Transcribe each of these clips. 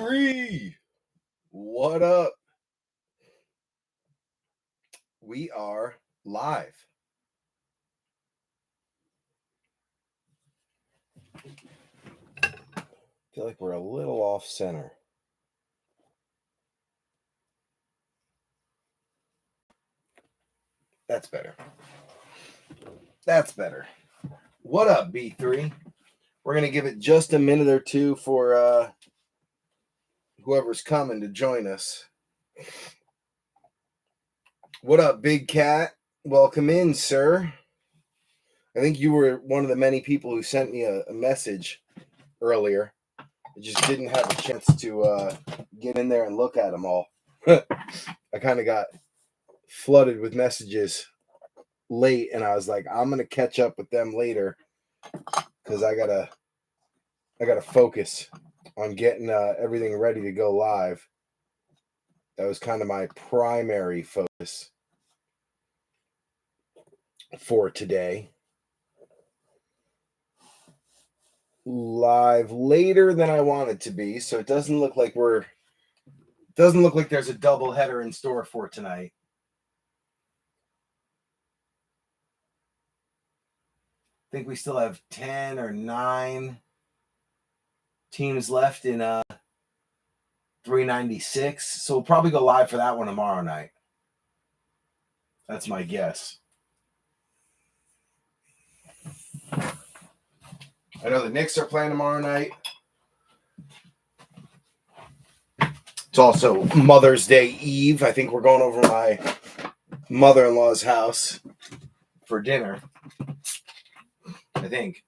B3, what up? We are live. I feel like we're a little off center. That's better. That's better. What up, B3? We're going to give it just a minute or two for whoever's coming to join us. What up, Big Cat? Welcome in, sir. I think you were one of the many people who sent me a message earlier. I just didn't have a chance to get in there and look at them all. I kind of got flooded with messages late, and I was like, I'm gonna catch up with them later because I gotta focus on getting everything ready to go live. That was kind of my primary focus for today. Live later than I wanted to be, so it doesn't look like there's a double header in store for tonight. I think we still have 10 or 9 teams left in 396. So we'll probably go live for that one tomorrow night. That's my guess. I know the Knicks are playing tomorrow night. It's also Mother's Day Eve. I think we're going over my mother-in-law's house for dinner. I think.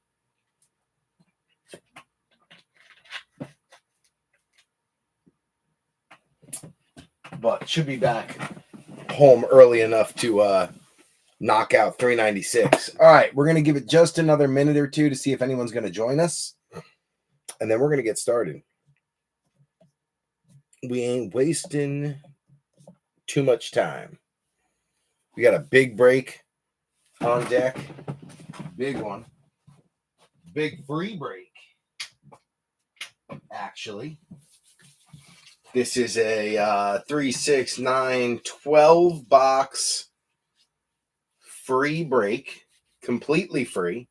But should be back home early enough to knock out 396. All right, we're going to give it just another minute or two to see if anyone's going to join us. And then we're going to get started. We ain't wasting too much time. We got a big break on deck. Big one. Big free break, actually. This is a 3, 6, 9, 12 box free break, completely free,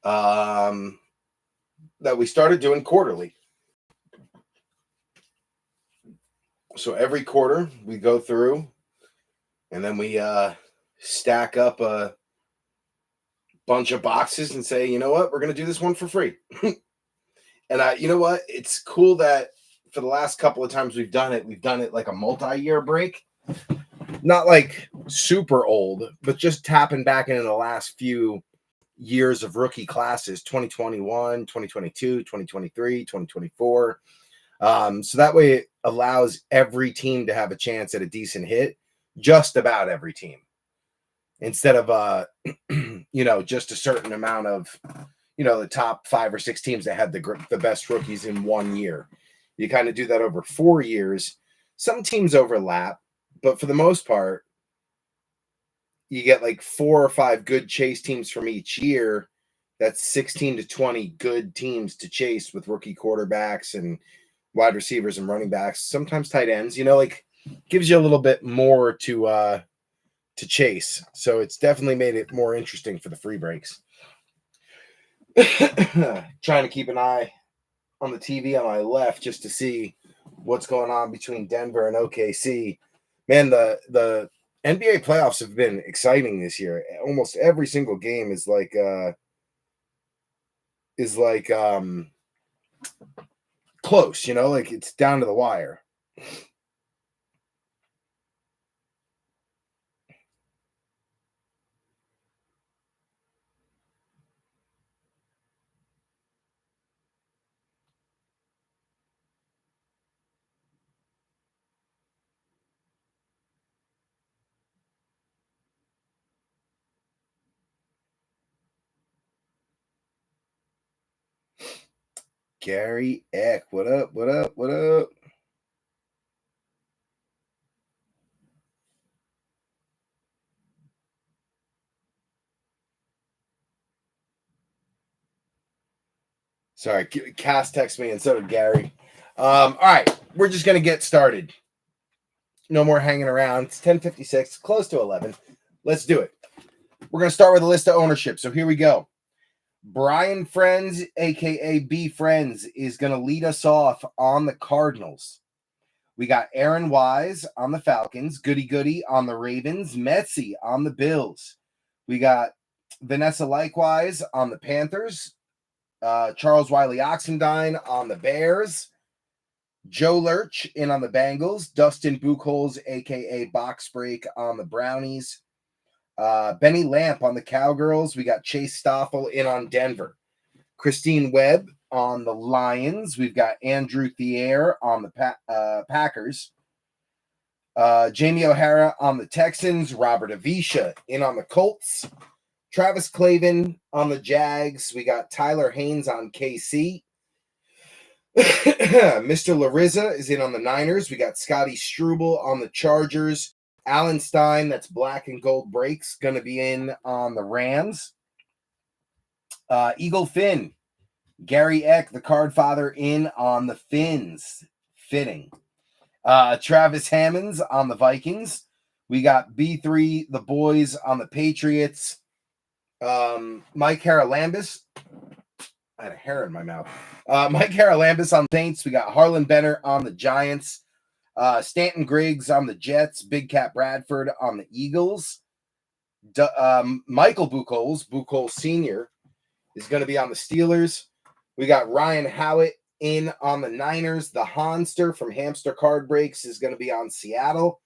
that we started doing quarterly. So every quarter we go through and then we stack up a bunch of boxes and say, you know what, we're going to do this one for free. And you know what, it's cool that for the last couple of times we've done it like a multi-year break. Not like super old, but just tapping back into the last few years of rookie classes, 2021, 2022, 2023, 2024. So that way it allows every team to have a chance at a decent hit, just about every team. Instead of, just a certain amount of, the top 5 or 6 teams that had the best rookies in 1 year. You kind of do that over 4 years. Some teams overlap, but for the most part, you get like 4 or 5 good chase teams from each year. That's 16 to 20 good teams to chase with rookie quarterbacks and wide receivers and running backs, sometimes tight ends, gives you a little bit more to chase. So it's definitely made it more interesting for the free breaks. Trying to keep an eye on the TV on my left just to see what's going on between Denver and OKC. Man, the NBA playoffs have been exciting this year. Almost every single game is like close, like it's down to the wire. Gary Eck, what up? What up? What up? Sorry, Cass texted me and so did Gary. All right, we're just gonna get started. No more hanging around. It's 10:56, close to 11. Let's do it. We're gonna start with a list of ownership. So here we go. Brian Friends, aka B Friends, is gonna lead us off on the Cardinals. We got Aaron Wise on the Falcons, Goody Goody on the Ravens, Metzi on the Bills. We got Vanessa Likewise on the Panthers, Charles Wiley Oxendine on the Bears, Joe Lurch in on the Bengals, Dustin Buchholz, aka Box Break, on the Brownies, Benny Lamp on the Cowgirls. We got Chase Stoffel in on Denver, Christine Webb on the Lions. We've got Andrew Thier on the Packers, Jamie O'Hara on the Texans, Robert Avisha in on the Colts, Travis Clavin on the Jags. We got Tyler Haynes on KC. Mr. Larissa is in on the Niners. We got Scotty Struble on the Chargers. Alan Stein, that's black and gold breaks, going to be in on the Rams. Eagle Finn, Gary Eck, the card father, in on the Finns. Fitting. Travis Hammonds on the Vikings. We got B3, the boys, on the Patriots. Mike Haralambis. I had a hair in my mouth. Mike Haralambis on the Saints. We got Harlan Benner on the Giants. Stanton Griggs on the Jets. Big Cat Bradford on the Eagles. Michael Buchholz Sr., is going to be on the Steelers. We got Ryan Howitt in on the Niners. The Honster from Hamster Card Breaks is going to be on Seattle.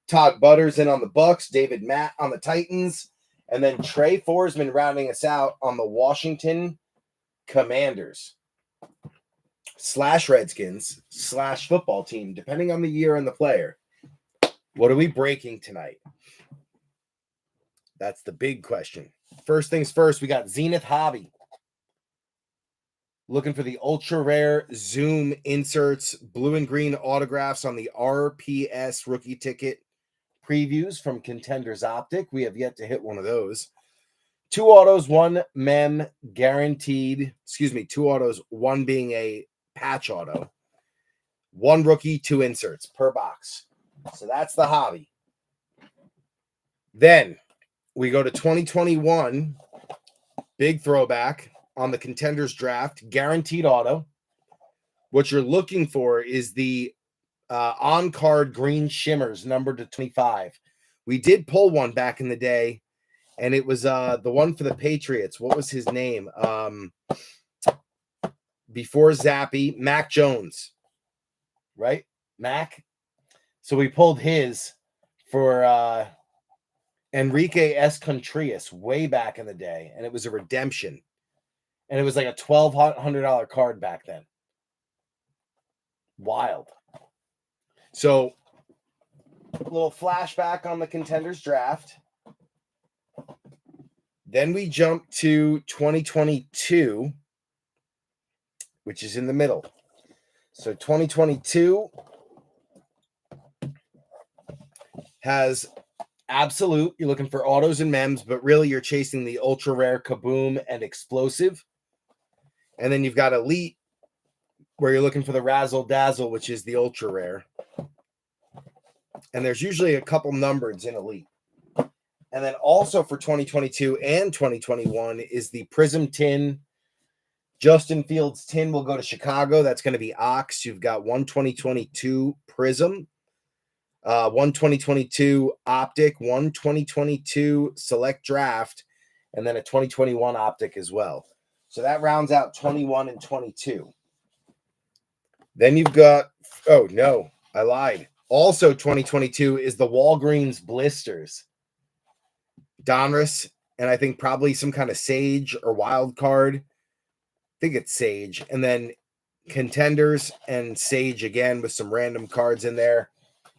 Todd Butters in on the Bucks. David Matt on the Titans. And then Trey Forsman rounding us out on the Washington Commanders / Redskins / football team, depending on the year and the player. What are we breaking tonight? That's the big question. First things first, we got Zenith Hobby. Looking for the ultra rare Zoom inserts, blue and green autographs on the RPS rookie ticket previews from Contenders Optic. We have yet to hit one of those. 2 autos, 1 mem guaranteed. Excuse me, 2 autos, 1 being a patch auto. 1 rookie, 2 inserts per box. So that's the hobby. Then we go to 2021. Big throwback on the Contenders Draft. Guaranteed auto. What you're looking for is the on-card green shimmers numbered to 25. We did pull one back in the day, and it was the one for the Patriots. What was his name? Before Zappy, Mac Jones. Right? Mac? So we pulled his for Enrique Escontrias way back in the day, and it was a redemption. And it was like a $1,200 card back then. Wild. So, a little flashback on the Contenders Draft. Then we jump to 2022, which is in the middle. So 2022 has Absolute. You're looking for autos and mems, but really you're chasing the ultra rare Kaboom and Explosive. And then you've got Elite, where you're looking for the Razzle Dazzle, which is the ultra rare. And there's usually a couple numbereds in Elite. And then also for 2022 and 2021 is the Prism Tin. Justin Fields tin will go to Chicago. That's going to be Ox. You've got 1 2022 Prism, 1 2022 Optic, 1 2022 Select Draft, and then a 2021 Optic as well. So that rounds out 21 and 22. Then you've got, oh no, I lied. Also 2022 is the Walgreens Blisters. Donruss, and I think probably some kind of Sage or Wild Card. I think it's Sage. And then Contenders and Sage again with some random cards in there.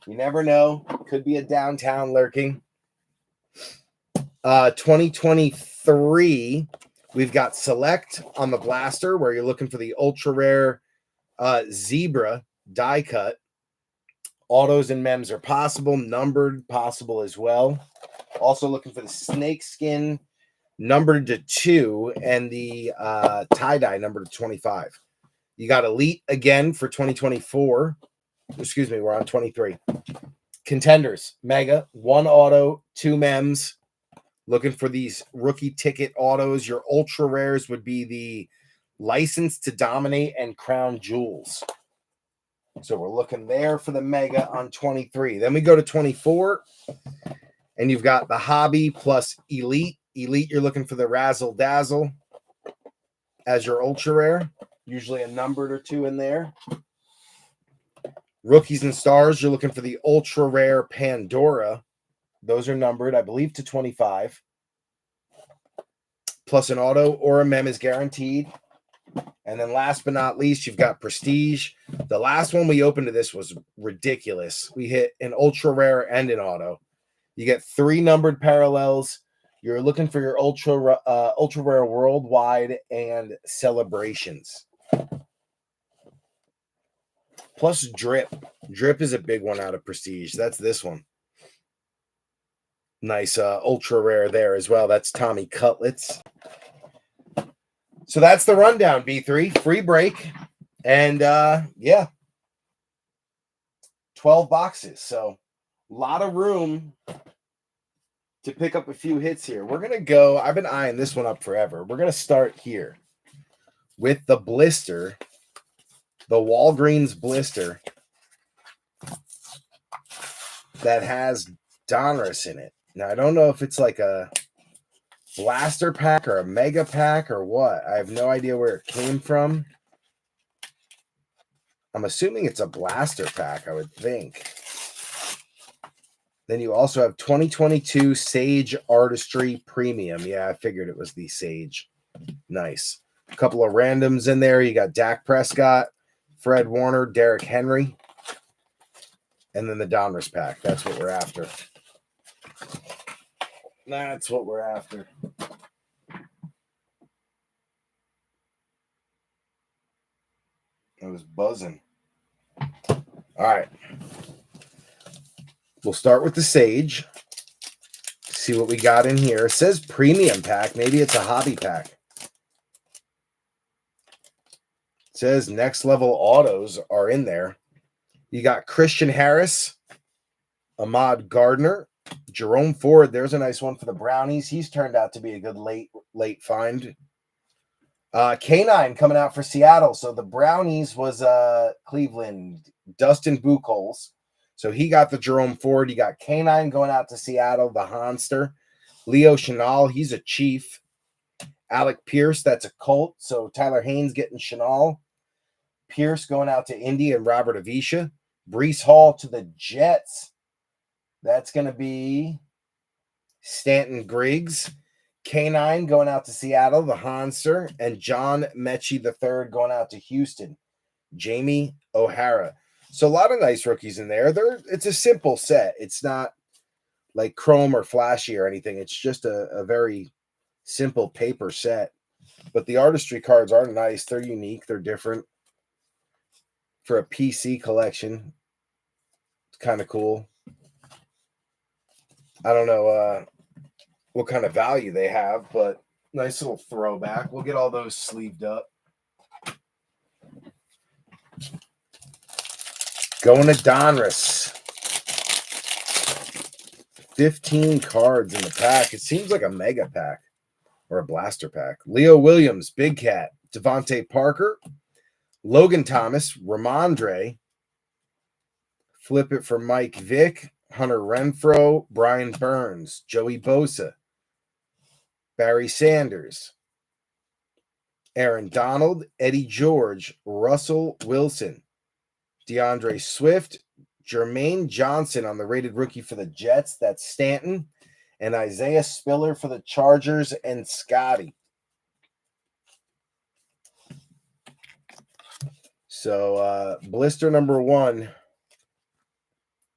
You never know. Could be a downtown lurking. 2023, we've got Select on the Blaster, where you're looking for the ultra rare Zebra die cut. Autos and mems are possible. Numbered possible as well. Also looking for the Snake Skin numbered to 2 and the tie-dye numbered to 25. You got Elite again for 2024. Excuse me, we're on 23. Contenders, Mega, 1 auto, 2 mems. Looking for these rookie ticket autos. Your ultra rares would be the License to Dominate and Crown Jewels. So we're looking there for the Mega on 23. Then we go to 24, and you've got the Hobby plus Elite. Elite, you're looking for the Razzle Dazzle as your ultra rare. Usually a numbered or 2 in there. Rookies and Stars, you're looking for the ultra rare Pandora. Those are numbered, I believe, to 25. Plus an auto or a mem is guaranteed. And then last but not least, you've got Prestige. The last one we opened to this was ridiculous. We hit an ultra rare and an auto. You get 3 numbered parallels. You're looking for your ultra rare worldwide and celebrations. Plus drip. Drip is a big one out of Prestige. That's this one. Nice ultra rare there as well. That's Tommy Cutlets. So that's the rundown, B3. Free break. And yeah, 12 boxes. So a lot of room to pick up a few hits here. We're going to go. I've been eyeing this one up forever. We're going to start here with the blister, the Walgreens blister that has Donruss in it. Now, I don't know if it's like a blaster pack or a mega pack or what. I have no idea where it came from. I'm assuming it's a blaster pack, I would think. Then you also have 2022 Sage Artistry Premium. Yeah, I figured it was the Sage. Nice. A couple of randoms in there. You got Dak Prescott, Fred Warner, Derrick Henry, and then the Donruss pack. That's what we're after. That's what we're after. I was buzzing. All right. We'll start with the Sage. See what we got in here. It says premium pack. Maybe it's a hobby pack. It says next level autos are in there. You got Christian Harris, Ahmad Gardner, Jerome Ford. There's a nice one for the Brownies. He's turned out to be a good late find. K9 coming out for Seattle. So the Brownies was Cleveland, Dustin Buchholz. So he got the Jerome Ford. You got K9 going out to Seattle, the Honster. Leo Chenal, he's a Chief. Alec Pierce, that's a Colt. So Tyler Haynes getting Chenal. Pierce going out to Indy and Robert Avisha. Breece Hall to the Jets. That's going to be Stanton Griggs. K9 going out to Seattle, the Honster. And John Mechie III going out to Houston. Jamie O'Hara. So a lot of nice rookies in there. It's a simple set. It's not like chrome or flashy or anything. It's just a very simple paper set. But the artistry cards are nice. They're unique. They're different. For a PC collection, it's kind of cool. I don't know what kind of value they have, but nice little throwback. We'll get all those sleeved up. Going to Donruss. 15 cards in the pack. It seems like a mega pack or a blaster pack. Leo Williams, Big Cat, Devontae Parker, Logan Thomas, Ramondre. Flip it for Mike Vick, Hunter Renfrow, Brian Burns, Joey Bosa, Barry Sanders, Aaron Donald, Eddie George, Russell Wilson, DeAndre Swift, Jermaine Johnson on the rated rookie for the Jets. That's Stanton. And Isaiah Spiller for the Chargers and Scotty. So blister number 1.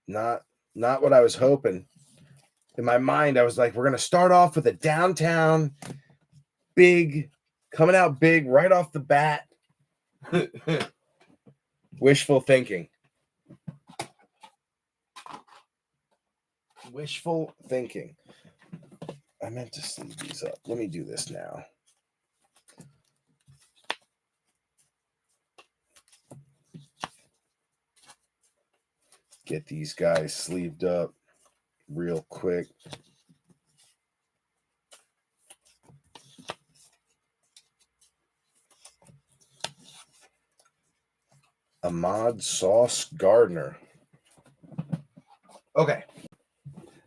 Not what I was hoping. In my mind, I was like, we're going to start off with a downtown big, coming out big right off the bat. Wishful thinking. Wishful thinking. I meant to sleeve these up. Let me do this now. Get these guys sleeved up real quick. Ahmad Sauce Gardner. Okay.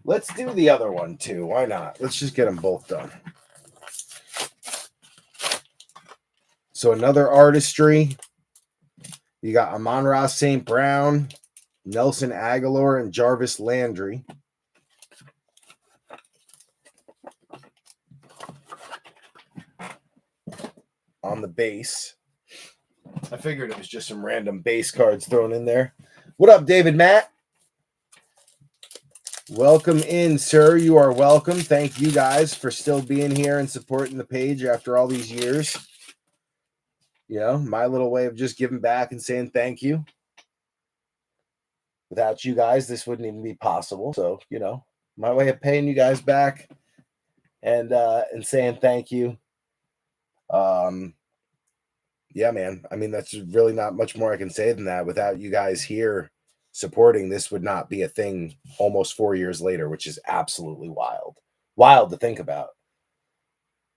Let's do the other one too. Why not? Let's just get them both done. So another artistry. You got Amon-Ra St. Brown, Nelson Aguilar, and Jarvis Landry. On the base. I figured it was just some random base cards thrown in there. What up, David Matt? Welcome in, sir. You are welcome. Thank you guys for still being here and supporting the page after all these years. You know, my little way of just giving back and saying thank you. Without you guys, this wouldn't even be possible. So, you know, my way of paying you guys back and saying thank you. Yeah, man. I mean, that's really not much more I can say than that. Without you guys here supporting, this would not be a thing almost 4 years later, which is absolutely wild. Wild to think about.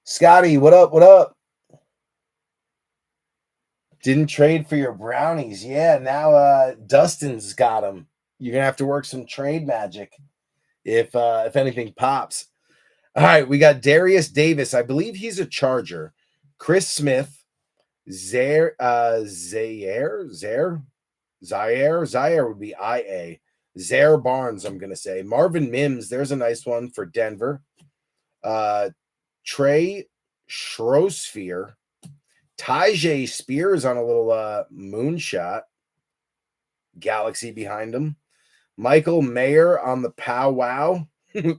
Scotty, what up? What up? Didn't trade for your brownies. Yeah, now Dustin's got them. You're gonna have to work some trade magic if anything pops. All right, we got Darius Davis. I believe he's a Charger. Chris Smith, Zaire would be IA. Zaire Barnes, I'm gonna say. Marvin Mims, there's a nice one for Denver. Trey Schrosphere. Tyjae Spears on a little moonshot. Galaxy behind him. Michael Mayer on the powwow.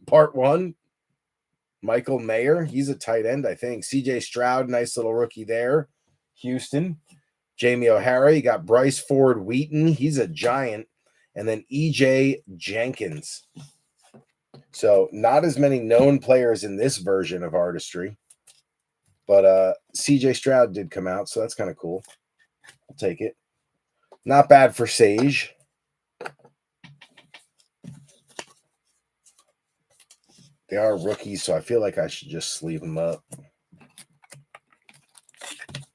Part 1. Michael Mayer, he's a tight end, I think. CJ Stroud, nice little rookie there. Houston. Jamie O'Hara, you got Bryce Ford Wheaton, he's a giant. And then EJ Jenkins. So not as many known players in this version of artistry. But CJ Stroud did come out, so that's kind of cool. I'll take it. Not bad for Sage. They are rookies, so I feel like I should just sleeve them up.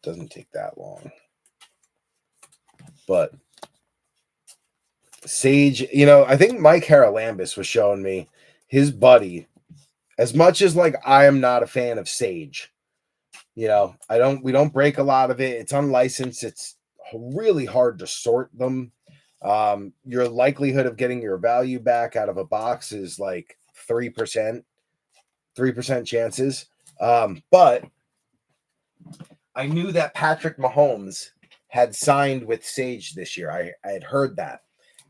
Doesn't take that long. But Sage, you know, I think Mike Haralambis was showing me his buddy. As much as like I am not a fan of Sage, you know, we don't break a lot of it. It's unlicensed. It's really hard to sort them. Your likelihood of getting your value back out of a box is like 3% chances. But I knew that Patrick Mahomes had signed with Sage this year. I had heard that.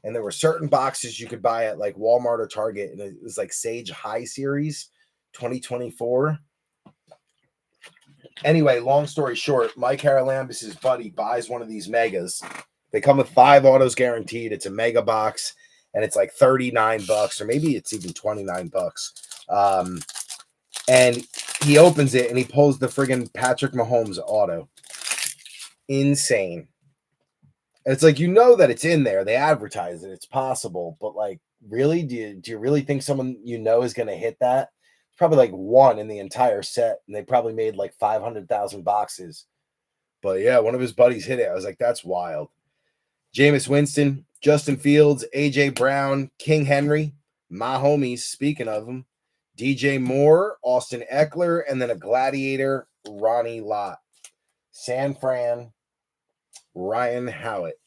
And there were certain boxes you could buy at like Walmart or Target. And it was like Sage High Series 2024. Anyway, long story short, Mike Haralambis' buddy buys one of these megas. They come with 5 autos guaranteed. It's a mega box. And it's like $39, or maybe it's even $29. And he opens it and he pulls the friggin' Patrick Mahomes auto. Insane. And it's like, you know that it's in there. They advertise it. It's possible. But like, really? Do you really think someone you know is going to hit that? It's probably like one in the entire set. And they probably made like 500,000 boxes. But yeah, one of his buddies hit it. I was like, that's wild. Jameis Winston, Justin Fields, A.J. Brown, King Henry, my homies, speaking of them. DJ Moore, Austin Eckler, and then a Gladiator, Ronnie Lott. San Fran, Ryan Howlett.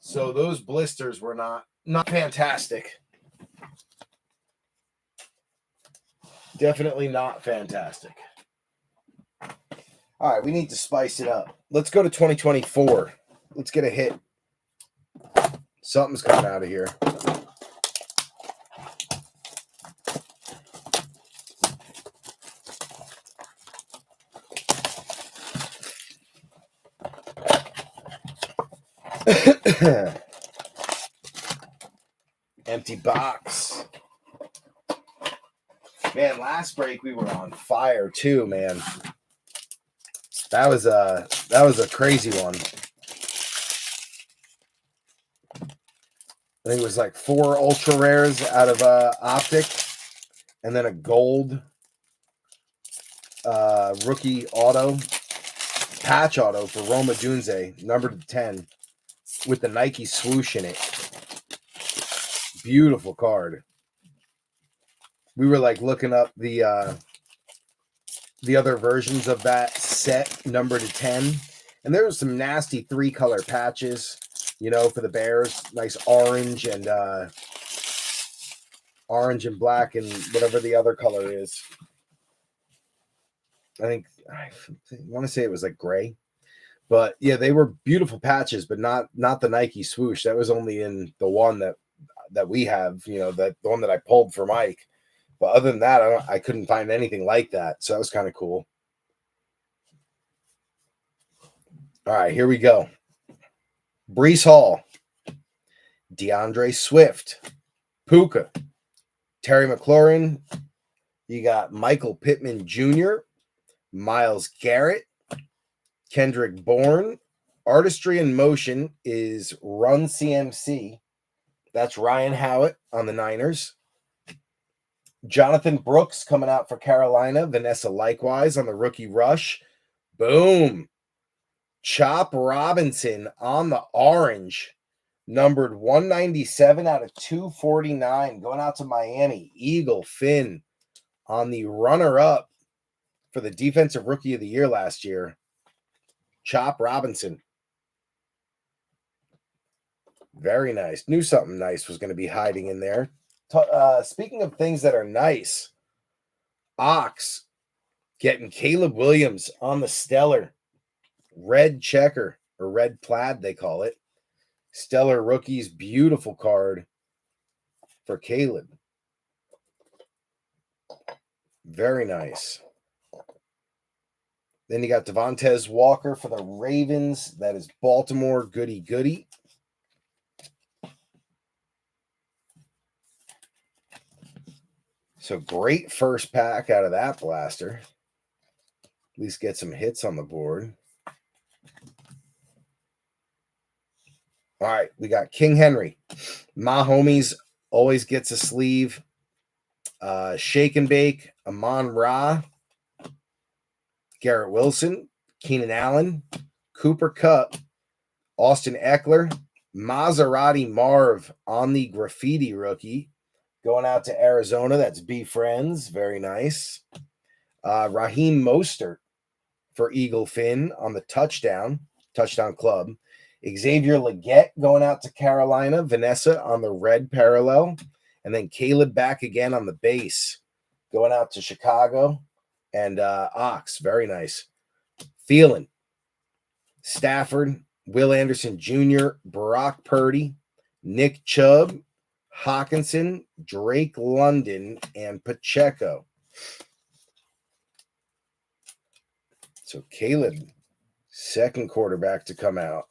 So those blisters were not fantastic. Definitely not fantastic. All right, we need to spice it up. Let's go to 2024. Let's get a hit. Something's coming out of here. Empty box. Man, last break we were on fire too, man. That was a crazy one. I think it was like 4 ultra rares out of Optic, and then a gold rookie auto, patch auto for Roma Dunze, numbered to 10, with the Nike swoosh in it. Beautiful card. We were like looking up the other versions of that set, numbered to 10, and there was some nasty 3-color patches, you know, for the Bears. Nice orange and black and whatever the other color is. I want to say it was like gray. But yeah, they were beautiful patches, but not the Nike swoosh. That was only in the one that we have, you know, that the one that I pulled for Mike. But other than that, I couldn't find anything like that. So that was kind of cool. All right, here we go. Brees Hall, DeAndre Swift, Puka, Terry McLaurin. You got Michael Pittman Jr., Myles Garrett, Kendrick Bourne. Artistry in Motion is Run CMC. That's Ryan Howard on the Niners. Jonathan Brooks coming out for Carolina. Vanessa likewise on the rookie rush. Boom. Chop Robinson on the orange. Numbered 197 out of 249. Going out to Miami. Eagle Finn on the runner-up for the Defensive Rookie of the Year last year. Chop Robinson. Very nice. Knew something nice was going to be hiding in there. Speaking of things that are nice, Ox getting Caleb Williams on the Stellar. Red checker, or red plaid, they call it. Stellar Rookies, beautiful card for Caleb. Very nice. Then you got Devontae Walker for the Ravens. That is Baltimore, goody goody. So great first pack out of that blaster. At least get some hits on the board. All right, we got King Henry. My homies always gets a sleeve. Shake and Bake, Amon Ra, Garrett Wilson, Keenan Allen, Cooper Kupp, Austin Eckler, Maserati Marv on the graffiti rookie. Going out to Arizona. That's B Friends. Very nice. Raheem Mostert for Eagle Finn on the touchdown club. Xavier Legette going out to Carolina. Vanessa on the red parallel. And then Caleb back again on the base. Going out to Chicago. And Ox. Very nice. Thielen. Stafford. Will Anderson Jr. Brock Purdy. Nick Chubb. Hawkinson, Drake London, and Pacheco. So Caleb, second quarterback to come out.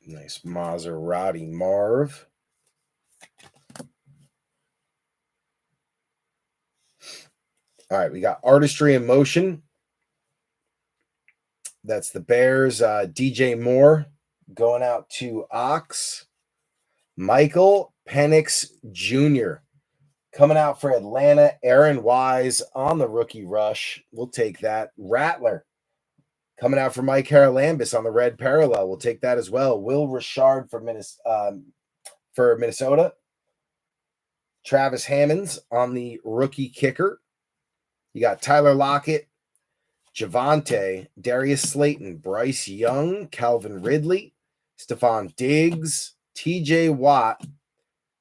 Nice Maserati Marv. All right, we got Artistry in Motion. That's the Bears. DJ Moore going out to Ox. Michael Penix Jr. coming out for Atlanta. Aaron Wise on the rookie rush. We'll take that. Rattler coming out for Mike Haralambis on the red parallel. We'll take that as well. Will Richard for Minnesota. Travis Hammonds on the rookie kicker. You got Tyler Lockett, Javonte, Darius Slayton, Bryce Young, Calvin Ridley, Stephon Diggs, TJ Watt,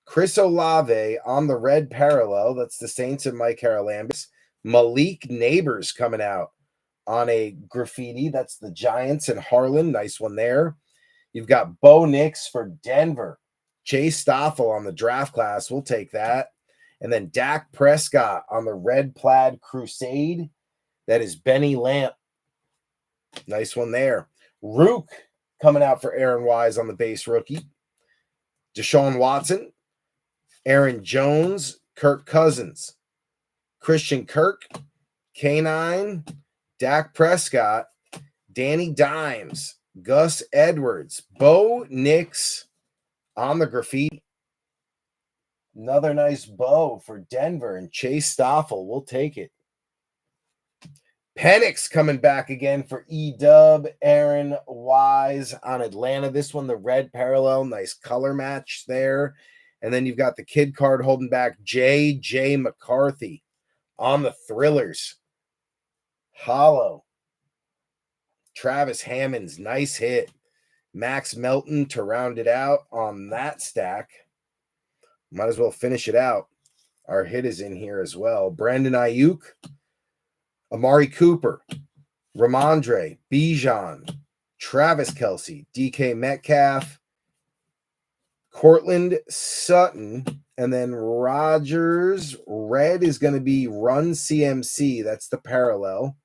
Chris Olave on the red parallel. That's the Saints and Mike Haralambis. Malik Neighbors coming out on a graffiti. That's the Giants and Harlan. Nice one there. You've got Bo Nix for Denver. Chase Stoffel on the draft class. We'll take that. And then Dak Prescott on the red plaid crusade. That is Benny Lamp. Nice one there. Rook coming out for Aaron Wise on the base rookie. Deshaun Watson, Aaron Jones, Kirk Cousins, Christian Kirk, K9, Dak Prescott, Danny Dimes, Gus Edwards, Bo Nix on the graffiti. Another nice bow for Denver and Chase Stoffel. We'll take it. Penix coming back again for E-Dub. Aaron Wise on Atlanta. This one, the red parallel. Nice color match there. And then you've got the kid card holding back J.J. McCarthy on the Thrillers. Hollow. Travis Hammonds, nice hit. Max Melton to round it out on that stack. Might as well finish it out. Our hit is in here as well. Brandon Ayuk, Amari Cooper, Ramondre, Bijan, Travis Kelce, DK Metcalf, Cortland Sutton, and then Rogers. Red is going to be Run CMC. That's the parallel.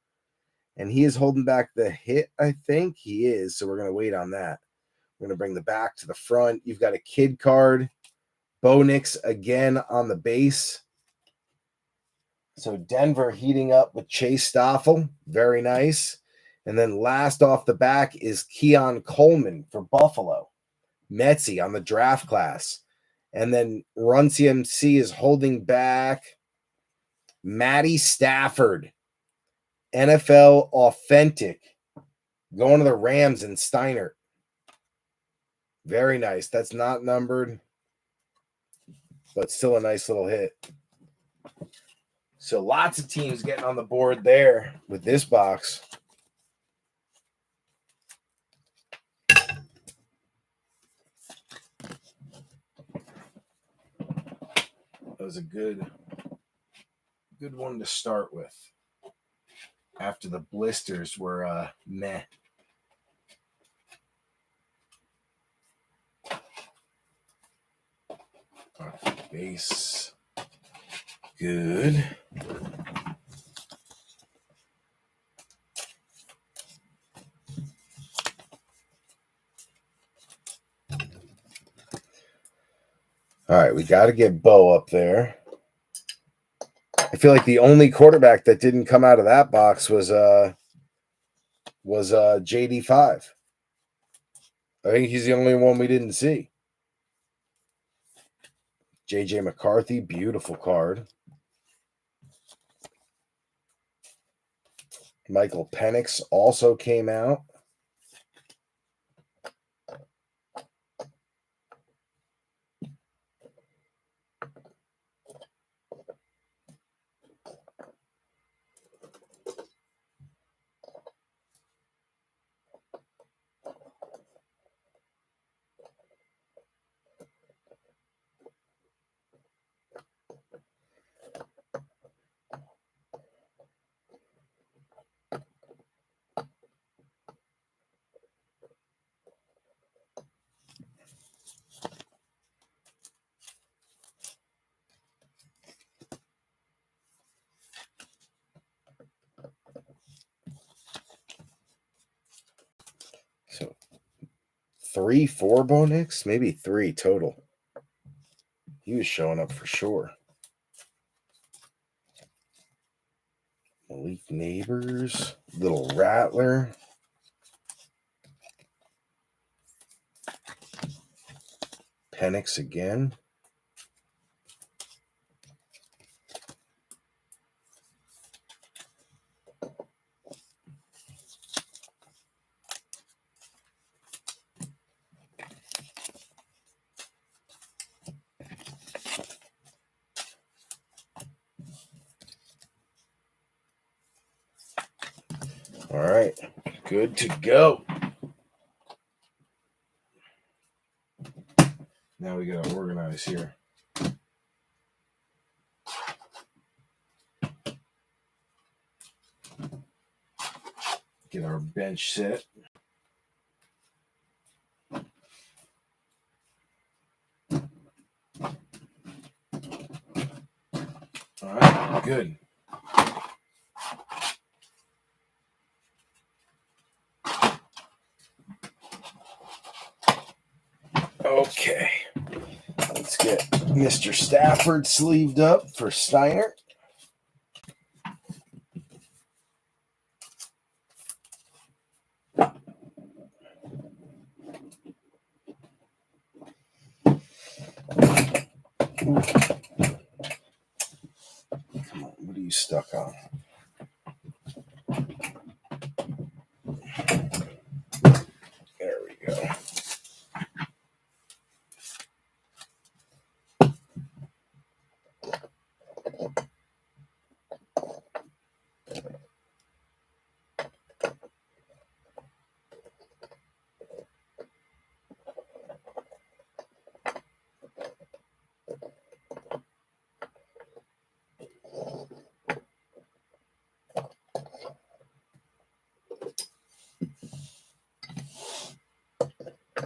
And he is holding back the hit, I think. He is, so we're going to wait on that. We're going to bring the back to the front. You've got a kid card. Bo Nix again on the base. So Denver heating up with Chase Stoffel. Very nice. And then last off the back is Keon Coleman for Buffalo. Metsy on the draft class. And then Run CMC is holding back Matty Stafford. NFL Authentic. Going to the Rams and Steiner. Very nice. That's not numbered, but still a nice little hit. So lots of teams getting on the board there with this box. That was a good one to start with. After the blisters were meh. Base. Good. All right, we got to get Bo up there. I feel like the only quarterback that didn't come out of that box was JD5. I think he's the only one we didn't see. JJ McCarthy, beautiful card. Michael Penix also came out. So 3-4 Bo Nix, maybe 3 total. He was showing up for sure. Malik Neighbors, Little Rattler. Penix again. All right, good to go. Now we got to organize here. Get our bench set. All right, good. Okay, let's get Mr. Stafford sleeved up for Steiner. Come on, what are you stuck on? There we go.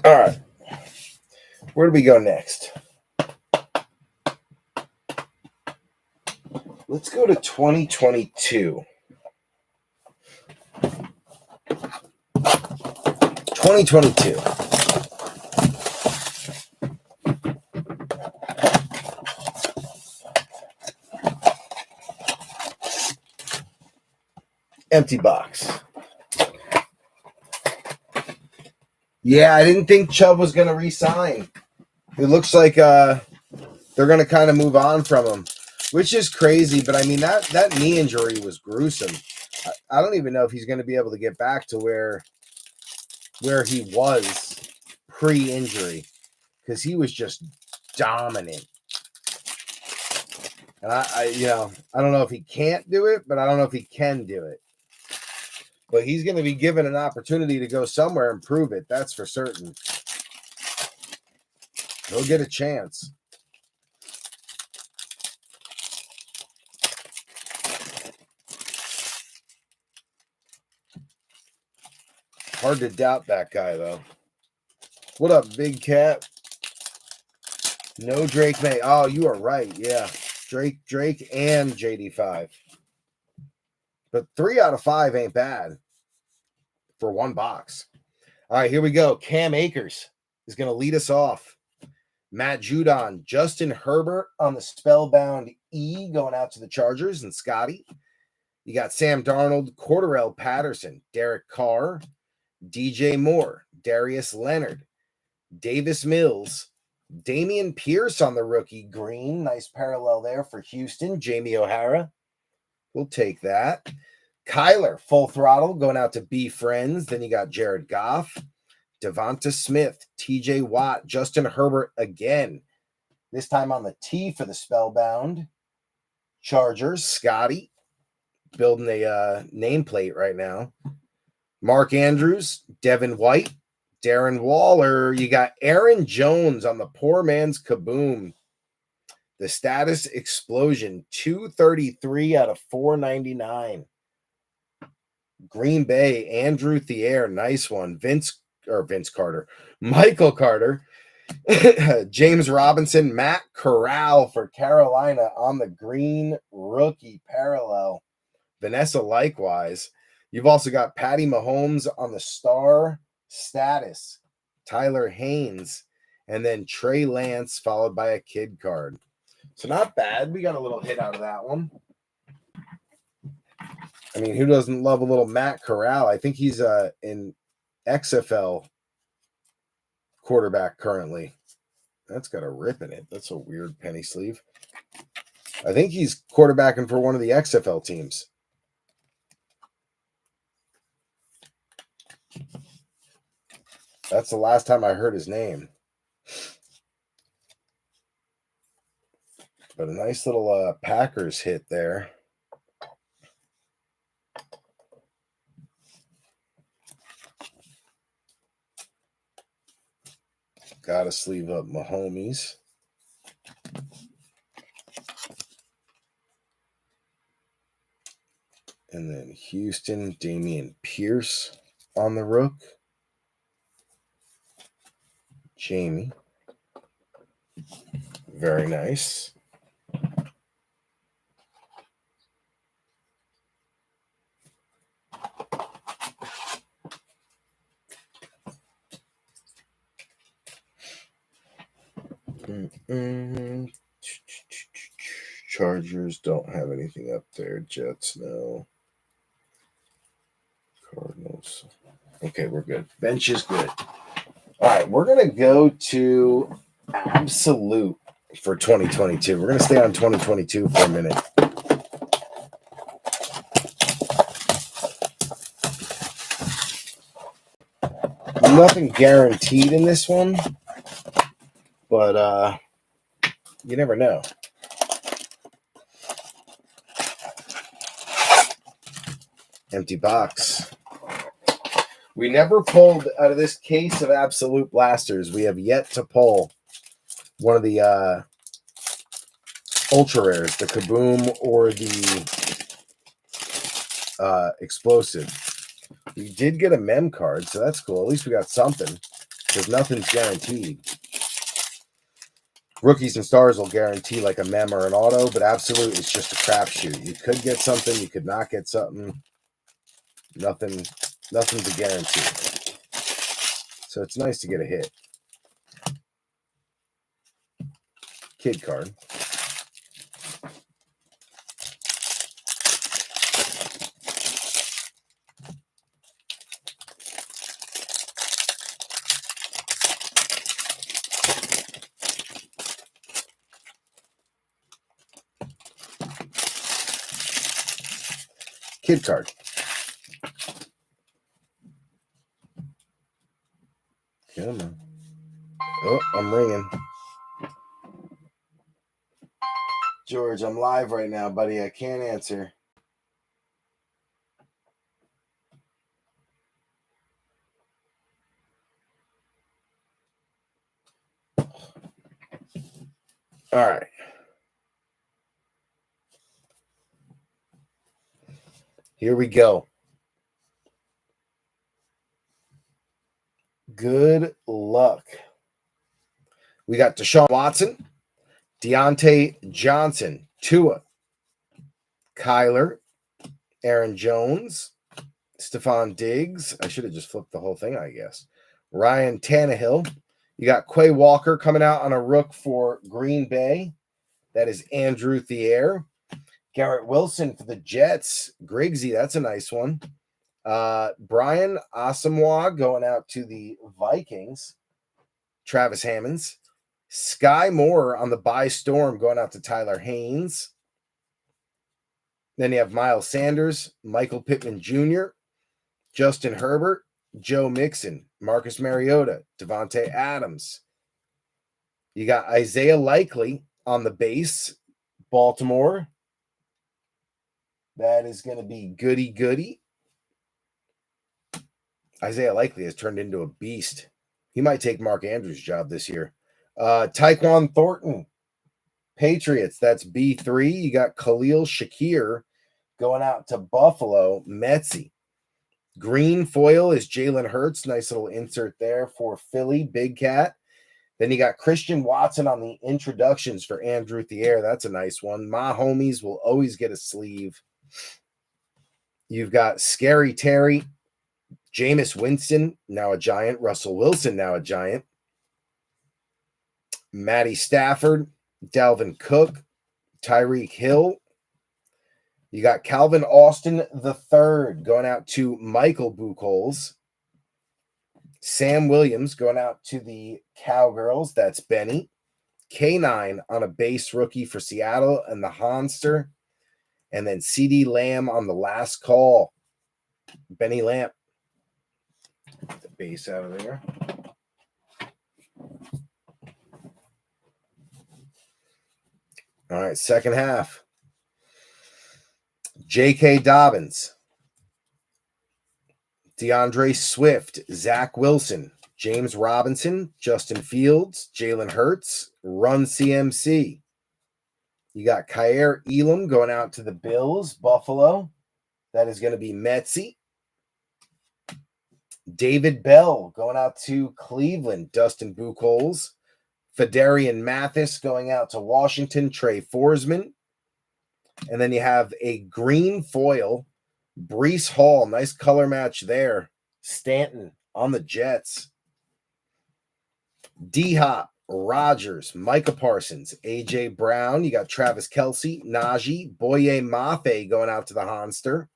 All right. Where do we go next? Let's go to 2022. 2022. Empty box. Yeah, I didn't think Chubb was going to re-sign. It looks like they're going to kind of move on from him, which is crazy. But I mean, that knee injury was gruesome. I don't even know if he's going to be able to get back to where he was pre-injury, because he was just dominant. And I don't know if he can't do it, but I don't know if he can do it. But he's going to be given an opportunity to go somewhere and prove it. That's for certain. He'll get a chance. Hard to doubt that guy, though. What up, Big Cat? No Drake May. Oh, you are right. Yeah. Drake and JD5. But 3 out of 5 ain't bad for one box. All right, here we go. Cam Akers is going to lead us off. Matt Judon, Justin Herbert on the Spellbound E going out to the Chargers and Scotty. You got Sam Darnold, Cordarrelle Patterson, Derek Carr, DJ Moore, Darius Leonard, Davis Mills, Damian Pierce on the rookie green. Nice parallel there for Houston. Jamie O'Hara. We'll take that. Kyler, full throttle, going out to B Friends. Then you got Jared Goff, Devonta Smith, TJ Watt, Justin Herbert again. This time on the T for the Spellbound. Chargers, Scotty, building a nameplate right now. Mark Andrews, Devin White, Darren Waller. You got Aaron Jones on the poor man's Kaboom. The status explosion, 233 out of 499. Green Bay, Andrew Thier, nice one. Vince Carter, Michael Carter, James Robinson, Matt Corral for Carolina on the green rookie parallel. Vanessa likewise. You've also got Patty Mahomes on the star status, Tyler Haynes, and then Trey Lance followed by a kid card. So not bad. We got a little hit out of that one. I mean, who doesn't love a little Matt Corral? I think he's in XFL quarterback currently. That's got a rip in it. That's a weird penny sleeve. I think he's quarterbacking for one of the XFL teams. That's the last time I heard his name. But a nice little Packers hit there. Got to sleeve up Mahomes. And then Houston, Damian Pierce on the rook. Jamie. Very nice. Chargers don't have anything up there. Jets, no. Cardinals. Okay, we're good. Bench is good. All right, we're going to go to Absolute for 2022. We're going to stay on 2022 for a minute. Nothing guaranteed in this one, but you never know. Empty box. We never pulled out of this case of Absolute Blasters. We have yet to pull one of the ultra rares, the Kaboom or the Explosive. We did get a mem card, so that's cool. At least we got something, because nothing's guaranteed. Rookies and Stars will guarantee like a mem or an auto, but Absolute is just a crapshoot. You could get something, you could not get something. Nothing's a guarantee. So it's nice to get a hit. Kid card. Kid card. Come on. Oh, I'm ringing. George, I'm live right now, buddy. I can't answer. All right. Here we go. Good luck. We got Deshaun Watson, Deontay Johnson, Tua, Kyler, Aaron Jones, Stephon Diggs. I should have just flipped the whole thing, I guess. Ryan Tannehill. You got Quay Walker coming out on a rook for Green Bay. That is Andrew Thier. Garrett Wilson for the Jets. Griggsy, that's a nice one. Brian Asamoah going out to the Vikings. Travis Hammonds. Sky Moore on the Buy Storm going out to Tyler Haynes. Then you have Miles Sanders, Michael Pittman Jr., Justin Herbert, Joe Mixon, Marcus Mariota, Devontae Adams. You got Isaiah Likely on the base, Baltimore. That is going to be goody. Isaiah Likely has turned into a beast. He might take Mark Andrews' job this year. Tyquan Thornton, Patriots. That's B3. You got Khalil Shakir going out to Buffalo, Metsy. Green foil is Jalen Hurts. Nice little insert there for Philly, Big Cat. Then you got Christian Watson on the introductions for Andrew Thier. That's a nice one. My homies will always get a sleeve. You've got Scary Terry, Jameis Winston, now a Giant. Russell Wilson, now a Giant. Matty Stafford, Dalvin Cook, Tyreek Hill. You got Calvin Austin III going out to Michael Buchholz. Sam Williams going out to the Cowgirls. That's Benny. K9 on a base rookie for Seattle and the Honster. And then CD Lamb on the last call. Benny Lamp. Get the base out of there. All right, second half. J.K. Dobbins, DeAndre Swift, Zach Wilson, James Robinson, Justin Fields, Jalen Hurts, Run CMC. You got Kyer Elam going out to the Bills, Buffalo. That is going to be Metsy. David Bell going out to Cleveland, Dustin Buchholz. Fedarian Mathis going out to Washington, Trey Forsman. And then you have a green foil, Breece Hall. Nice color match there. Stanton on the Jets. D-Hop, Rodgers, Micah Parsons, A.J. Brown. You got Travis Kelce, Najee, Boye Mafe going out to the Honster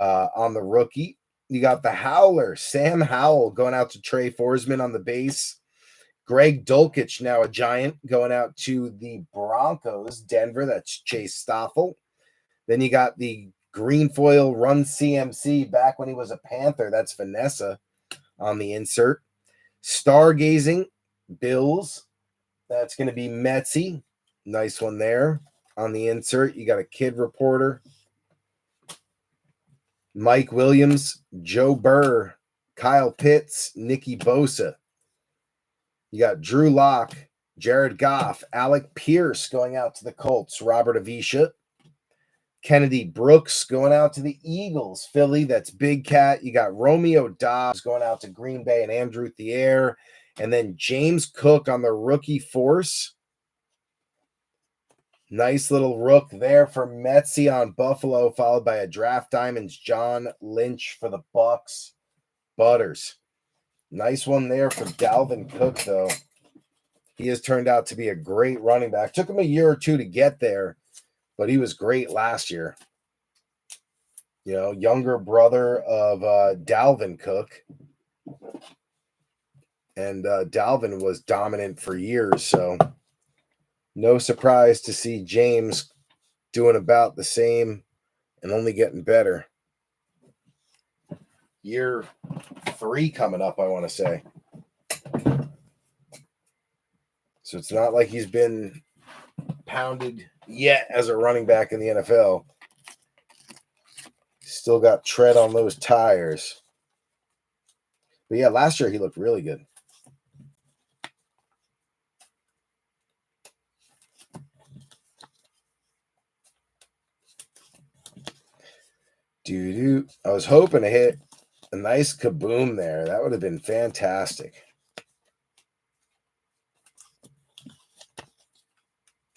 on the rookie. You got the Howler, Sam Howell going out to Trey Forsman on the base. Greg Dulcich, now a Giant, going out to the Broncos, Denver. That's Chase Stoffel. Then you got the green foil Run CMC back when he was a Panther. That's Vanessa on the insert. Stargazing, Bills. That's going to be Metzi. Nice one there on the insert. You got a kid reporter. Mike Williams, Joe Burr, Kyle Pitts, Nicky Bosa. You got Drew Lock, Jared Goff, Alec Pierce going out to the Colts, Robert Avisha. Kennedy Brooks going out to the Eagles, Philly. That's Big Cat. You got Romeo Dobbs going out to Green Bay and Andrew Thier. And then James Cook on the rookie force. Nice little rook there for Metzi on Buffalo, followed by a Draft Diamonds John Lynch for the Bucks. Butters. Nice one there for Dalvin Cook, though. He has turned out to be a great running back. Took him a year or two to get there, but he was great last year. You know, younger brother of Dalvin Cook. And Dalvin was dominant for years, so no surprise to see James doing about the same and only getting better. Year 3 coming up, I want to say. So it's not like he's been pounded yet as a running back in the NFL. Still got tread on those tires. But yeah, last year he looked really good. I was hoping to hit a nice kaboom there. That would have been fantastic.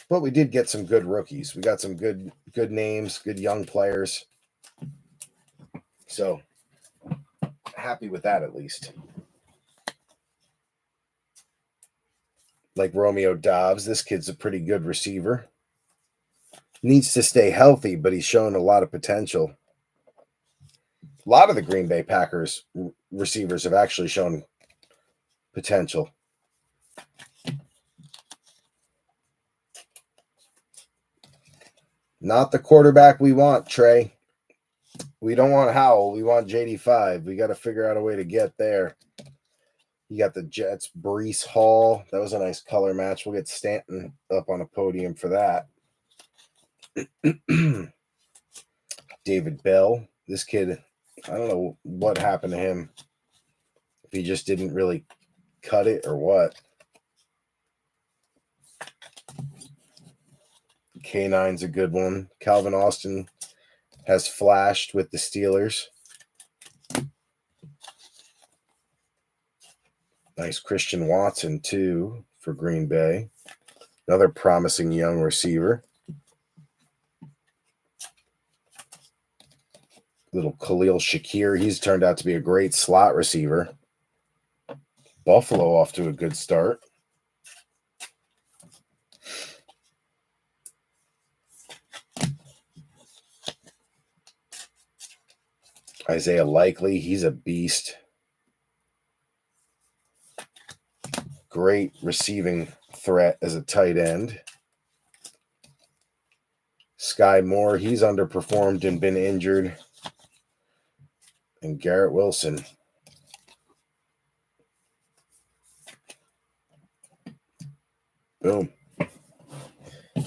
But we did get some good rookies. We got some good names, good young players. So happy with that at least. Like Romeo Dobbs, this kid's a pretty good receiver. Needs to stay healthy, but he's shown a lot of potential. A lot of the Green Bay Packers receivers have actually shown potential. Not the quarterback we want, Trey. We don't want Howell. We want JD5. We got to figure out a way to get there. You got the Jets, Breece Hall. That was a nice color match. We'll get Stanton up on a podium for that. David Bell. This kid, I don't know what happened to him. If he just didn't really cut it or what. K9's a good one. Calvin Austin has flashed with the Steelers. Nice Christian Watson, too, for Green Bay. Another promising young receiver. Little Khalil Shakir. He's turned out to be a great slot receiver. Buffalo off to a good start. Isaiah Likely, he's a beast. Great receiving threat as a tight end. Sky Moore, he's underperformed and been injured. And Garrett Wilson. Boom. All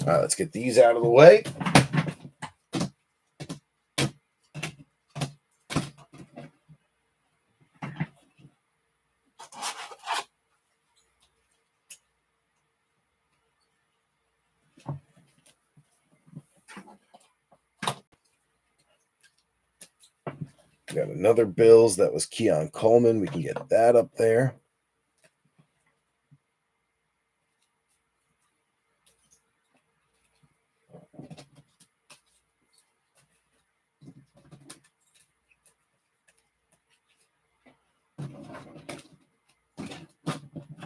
right, let's get these out of the way. Got another Bills. That was Keon Coleman. We can get that up there.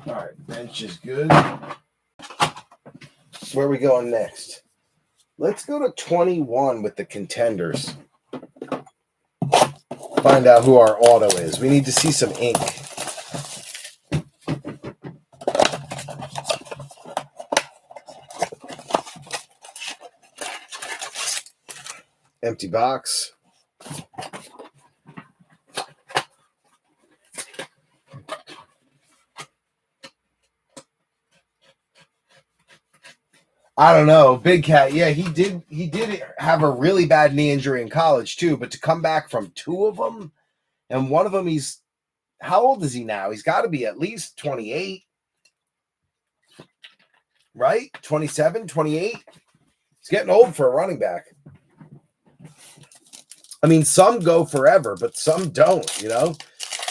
All right, bench is good. Where are we going next? Let's go to 21 with the contenders. Find out who our auto is. We need to see some ink. Empty box. I don't know. Big Cat. Yeah, he did have a really bad knee injury in college too, but to come back from two of them, and one of them, he's how old is he now? He's got to be at least 28, right? 27, 28. He's getting old for a running back. I mean, some go forever, but some don't, you know?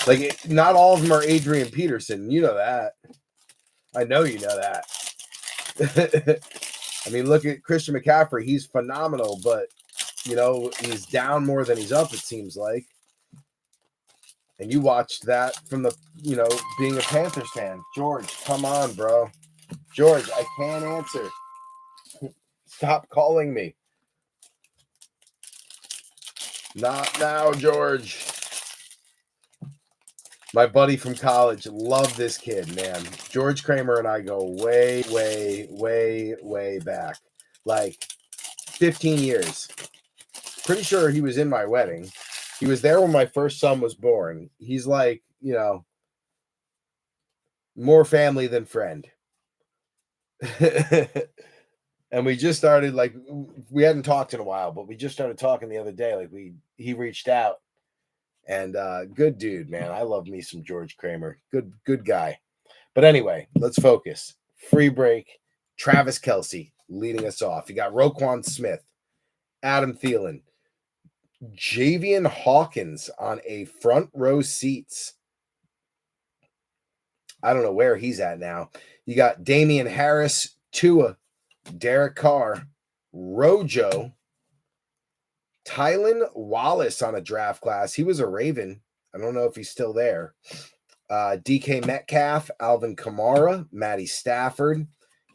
Like, not all of them are Adrian Peterson. You know that. I know you know that. I mean, look at Christian McCaffrey. He's phenomenal, but, you know, he's down more than he's up, it seems like. And you watched that from the, you know, being a Panthers fan. George, come on, bro. George, I can't answer. Stop calling me. Not now, George. My buddy from college, love this kid, man. George Kramer and I go way, way, way, way back. Like 15 years. Pretty sure he was in my wedding. He was there when my first son was born. He's like, you know, more family than friend. And we just started, like, we hadn't talked in a while, but we just started talking the other day. Like, he reached out. And good dude, man. I love me some George Kramer. Good guy. But anyway, let's focus. Free break. Travis Kelce leading us off. You got Roquan Smith, Adam Thielen, Javian Hawkins on a front row seats. I don't know where he's at now. You got Damian Harris, Tua, Derek Carr, Rojo, Tylan Wallace on a draft class. He was a Raven. I don't know if he's still there. DK Metcalf, Alvin Kamara, Matty Stafford.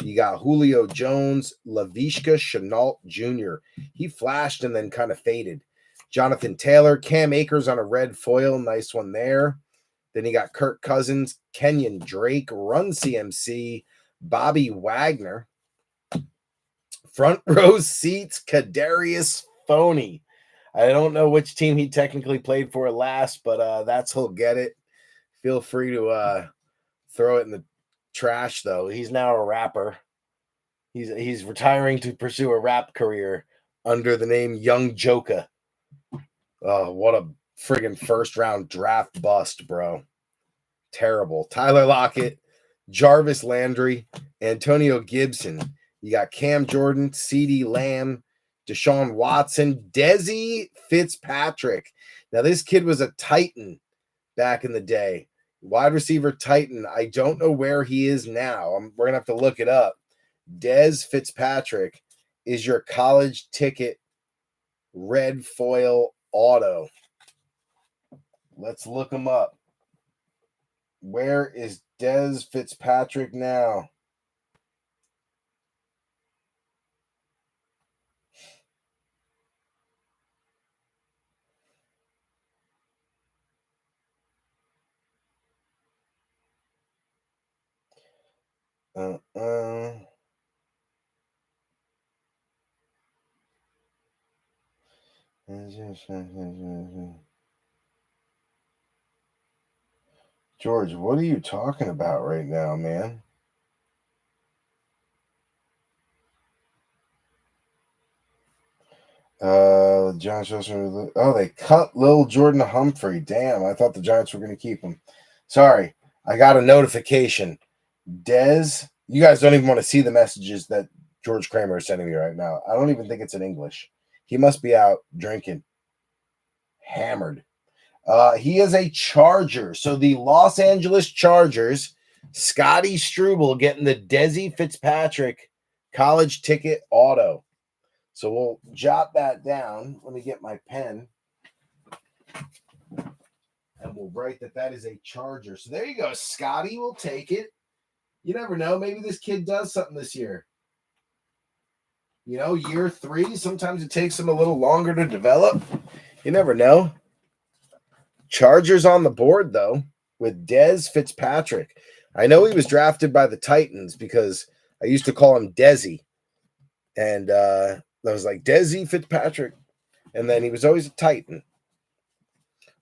You got Julio Jones, Laviska Shenault Jr. He flashed and then kind of faded. Jonathan Taylor, Cam Akers on a red foil. Nice one there. Then you got Kirk Cousins, Kenyon Drake, Run CMC, Bobby Wagner. Front row seats, Kadarius Phony. I don't know which team he technically played for last, but that's he'll get it. Feel free to throw it in the trash, though. He's now a rapper. He's retiring to pursue a rap career under the name Young Joker. Oh, what a friggin' first round draft bust, bro. Terrible. Tyler Lockett, Jarvis Landry, Antonio Gibson. You got Cam Jordan, CeeDee Lamb, Deshaun Watson, Desi Fitzpatrick. Now, this kid was a Titan back in the day. Wide receiver Titan. I don't know where he is now. We're going to have to look it up. Dez Fitzpatrick is your college ticket red foil auto. Let's look him up. Where is Dez Fitzpatrick now? George, what are you talking about right now, man? Giants. Oh, they cut Lil Jordan Humphrey. Damn, I thought the Giants were going to keep him. Sorry, I got a notification. Dez, you guys don't even want to see the messages that George Kramer is sending me right now. I don't even think it's in English. He must be out drinking. Hammered. He is a Charger. So the Los Angeles Chargers, Scotty Struble getting the Desi Fitzpatrick college ticket auto. So we'll jot that down. Let me get my pen. And we'll write that is a Charger. So there you go. Scotty will take it. You never know. Maybe this kid does something this year. You know, year 3, sometimes it takes him a little longer to develop. You never know. Chargers on the board, though, with Dez Fitzpatrick. I know he was drafted by the Titans because I used to call him Desi. And I was like, Desi Fitzpatrick. And then he was always a Titan.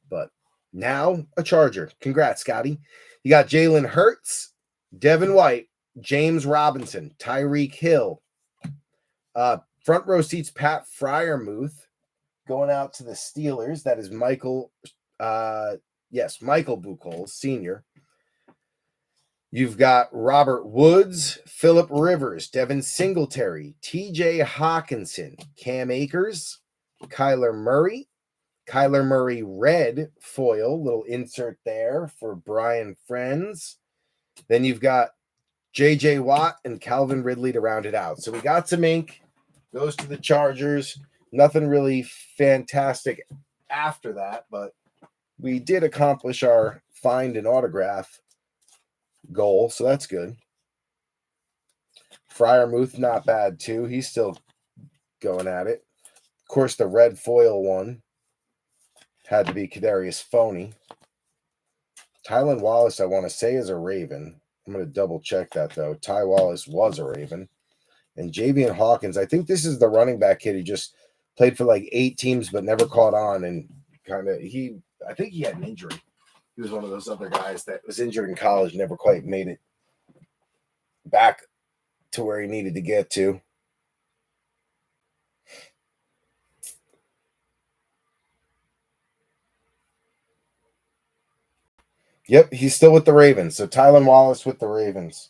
But now a Charger. Congrats, Scotty. You got Jalen Hurts, Devin White, James Robinson, Tyreek Hill. Front row seats, Pat Freiermuth going out to the Steelers. That is Michael Buchholz Sr. You've got Robert Woods, Phillip Rivers, Devin Singletary, TJ Hawkinson, Cam Akers, Kyler Murray red foil, little insert there for Brian Friends. Then you've got JJ Watt and Calvin Ridley to round it out. So we got some ink, goes to the Chargers. Nothing really fantastic after that, but we did accomplish our find an autograph goal, so that's good. Freiermuth, not bad too. He's still going at it. Of course, the red foil one had to be Kadarius Phoney. Tylan Wallace, I want to say, is a Raven. I'm going to double check that, though. Ty Wallace was a Raven. And Javian Hawkins, I think this is the running back kid who just played for like 8 teams but never caught on. And I think he had an injury. He was one of those other guys that was injured in college, never quite made it back to where he needed to get to. Yep, he's still with the Ravens. So Tylan Wallace with the Ravens.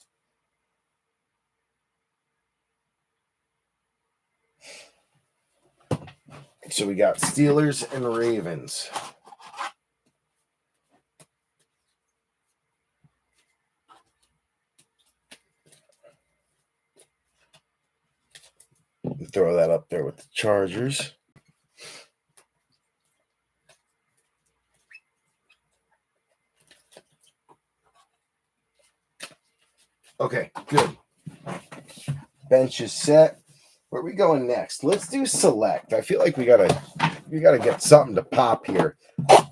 So we got Steelers and Ravens. Throw that up there with the Chargers. Okay, good. Bench is set. Where are we going next? Let's do select. I feel like we gotta get something to pop here.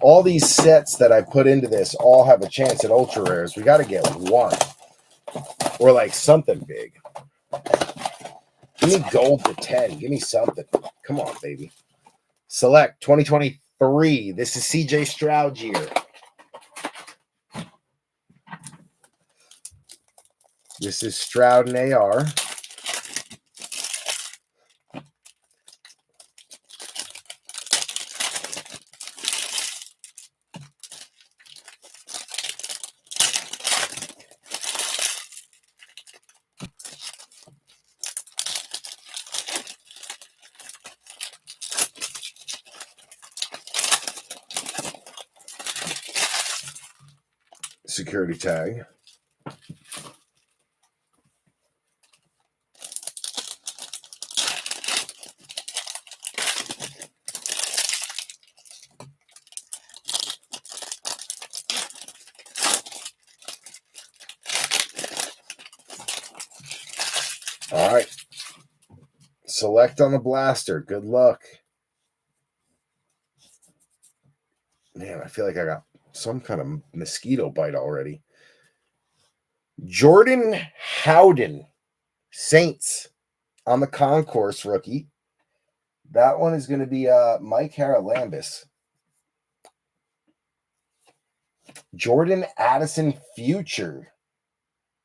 All these sets that I put into this all have a chance at ultra rares. We gotta get one. Or like something big. Give me gold to 10. Give me something. Come on, baby. Select 2023. This is CJ Stroud year. This is Stroud and AR. Security tag. All right. Select on the blaster. Good luck. Man, I feel like I got some kind of mosquito bite already. Jordan Howden, Saints on the concourse rookie. That one is going to be Mike Haralambis. Jordan Addison Future,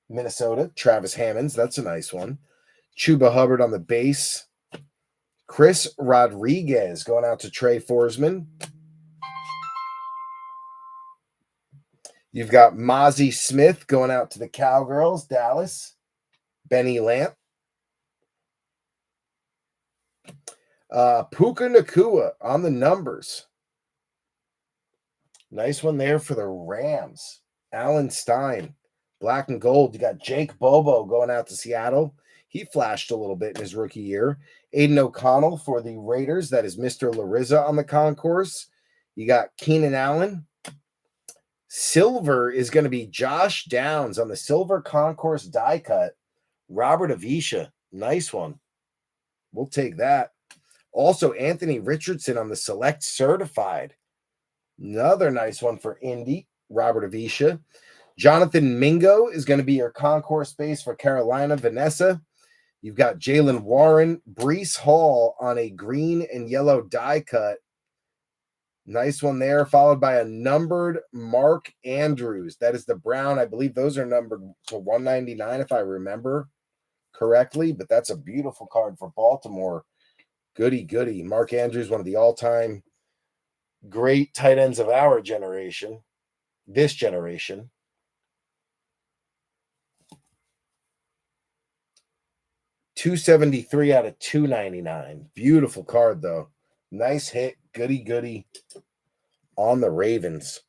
Minnesota, Travis Hammonds. That's a nice one. Chuba Hubbard on the base. Chris Rodriguez going out to Trey Forsman. You've got Mozzie Smith going out to the Cowgirls, Dallas. Benny Lamp. Puka Nacua on the numbers. Nice one there for the Rams. Alan Stein, black and gold. You got Jake Bobo going out to Seattle. He flashed a little bit in his rookie year. Aiden O'Connell for the Raiders. That is Mr. Larissa on the concourse. You got Keenan Allen. Silver is going to be Josh Downs on the silver concourse die cut. Robert Avisha. Nice one. We'll take that. Also, Anthony Richardson on the select certified. Another nice one for Indy. Robert Avisha. Jonathan Mingo is going to be your concourse base for Carolina. Vanessa. You've got Jalen Warren, Brees Hall on a green and yellow die cut. Nice one there, followed by a numbered Mark Andrews. That is the brown. I believe those are numbered to 199 if I remember correctly, but that's a beautiful card for Baltimore. Goody, goody. Mark Andrews, one of the all-time great tight ends of our generation, this generation. $273 out of $299. Beautiful card, though. Nice hit. Goody, goody on the Ravens.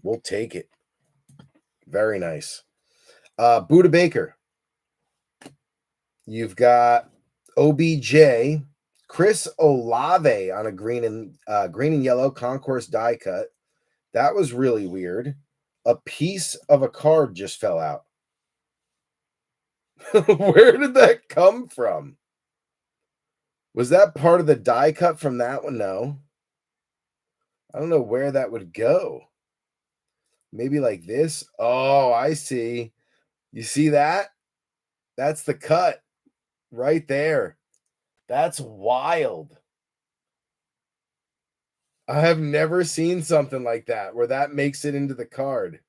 We'll take it. Very nice. Buda Baker. You've got OBJ, Chris Olave on a green and yellow concourse die cut. That was really weird. A piece of a card just fell out. Where did that come from? Was that part of the die cut from that one? No. I don't know where that would go. Maybe like this. Oh, I see. You see that? That's the cut right there. That's wild. I have never seen something like that where that makes it into the card.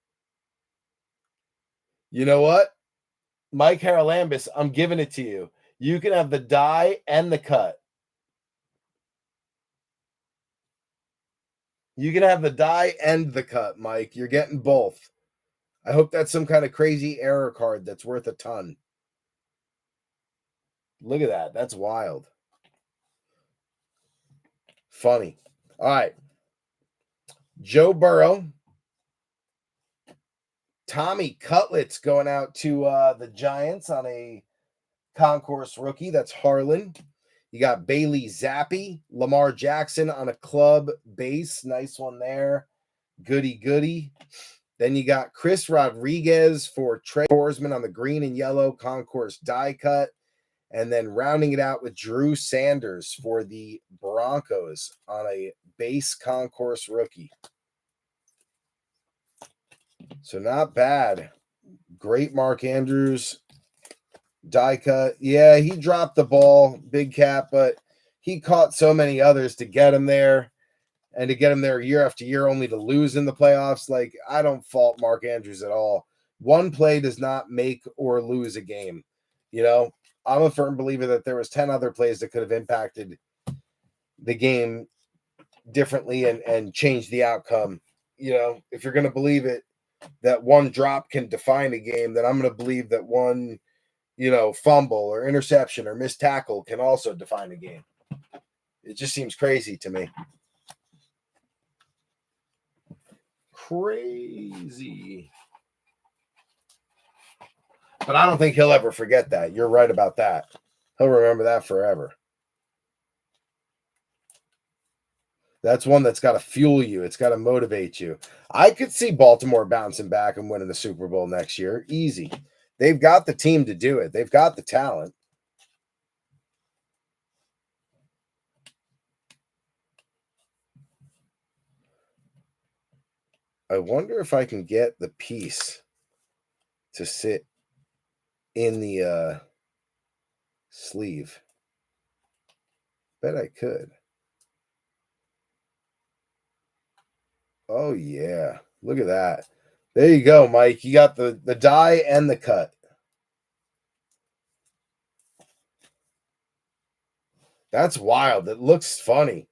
You know what? Mike Haralambis, I'm giving it to you. You can have the die and the cut. You can have the die and the cut, Mike. You're getting both. I hope that's some kind of crazy error card that's worth a ton. Look at that. That's wild. Funny. All right. Joe Burrow. Tommy Cutlets going out to the Giants on a concourse rookie. That's Harlan. You got Bailey Zappi, Lamar Jackson on a club base. Nice one there. Goody, goody. Then you got Chris Rodriguez for Trey Forsman on the green and yellow concourse die cut. And then rounding it out with Drew Sanders for the Broncos on a base concourse rookie. So not bad. Great Mark Andrews die cut. Yeah, he dropped the ball, big cap, but he caught so many others to get him there and to get him there year after year only to lose in the playoffs. Like, I don't fault Mark Andrews at all. One play does not make or lose a game. You know, I'm a firm believer that there was 10 other plays that could have impacted the game differently and changed the outcome. You know, if you're going to believe it, that one drop can define a game, then I'm going to believe that one, fumble or interception or missed tackle can also define a game. It just seems crazy to me. Crazy. But I don't think he'll ever forget that. You're right about that. He'll remember that forever. That's one that's got to fuel you. It's got to motivate you. I could see Baltimore bouncing back and winning the Super Bowl next year. Easy. They've got the team to do it. They've got the talent. I wonder if I can get the piece to sit in the sleeve. Bet I could. Oh, yeah. Look at that. There you go, Mike. You got the die and the cut. That's wild. It looks funny.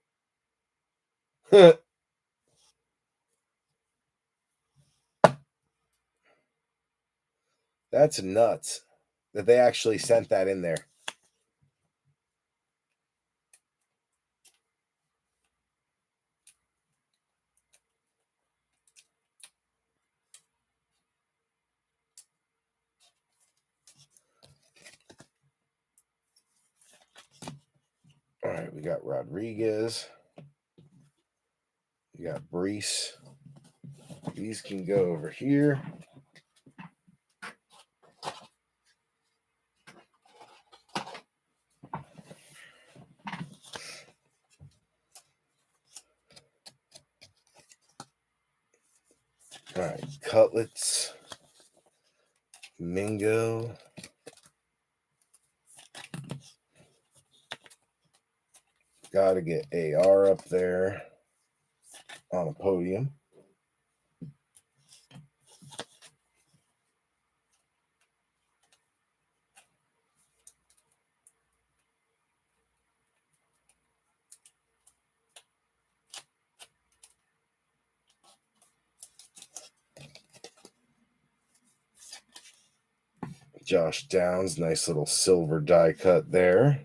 That's nuts that they actually sent that in there. All right, we got Rodriguez. We got Brees. These can go over here. All right, Cutlets, Mingo. Got to get AR up there on a podium. Josh Downs, nice little silver die cut there.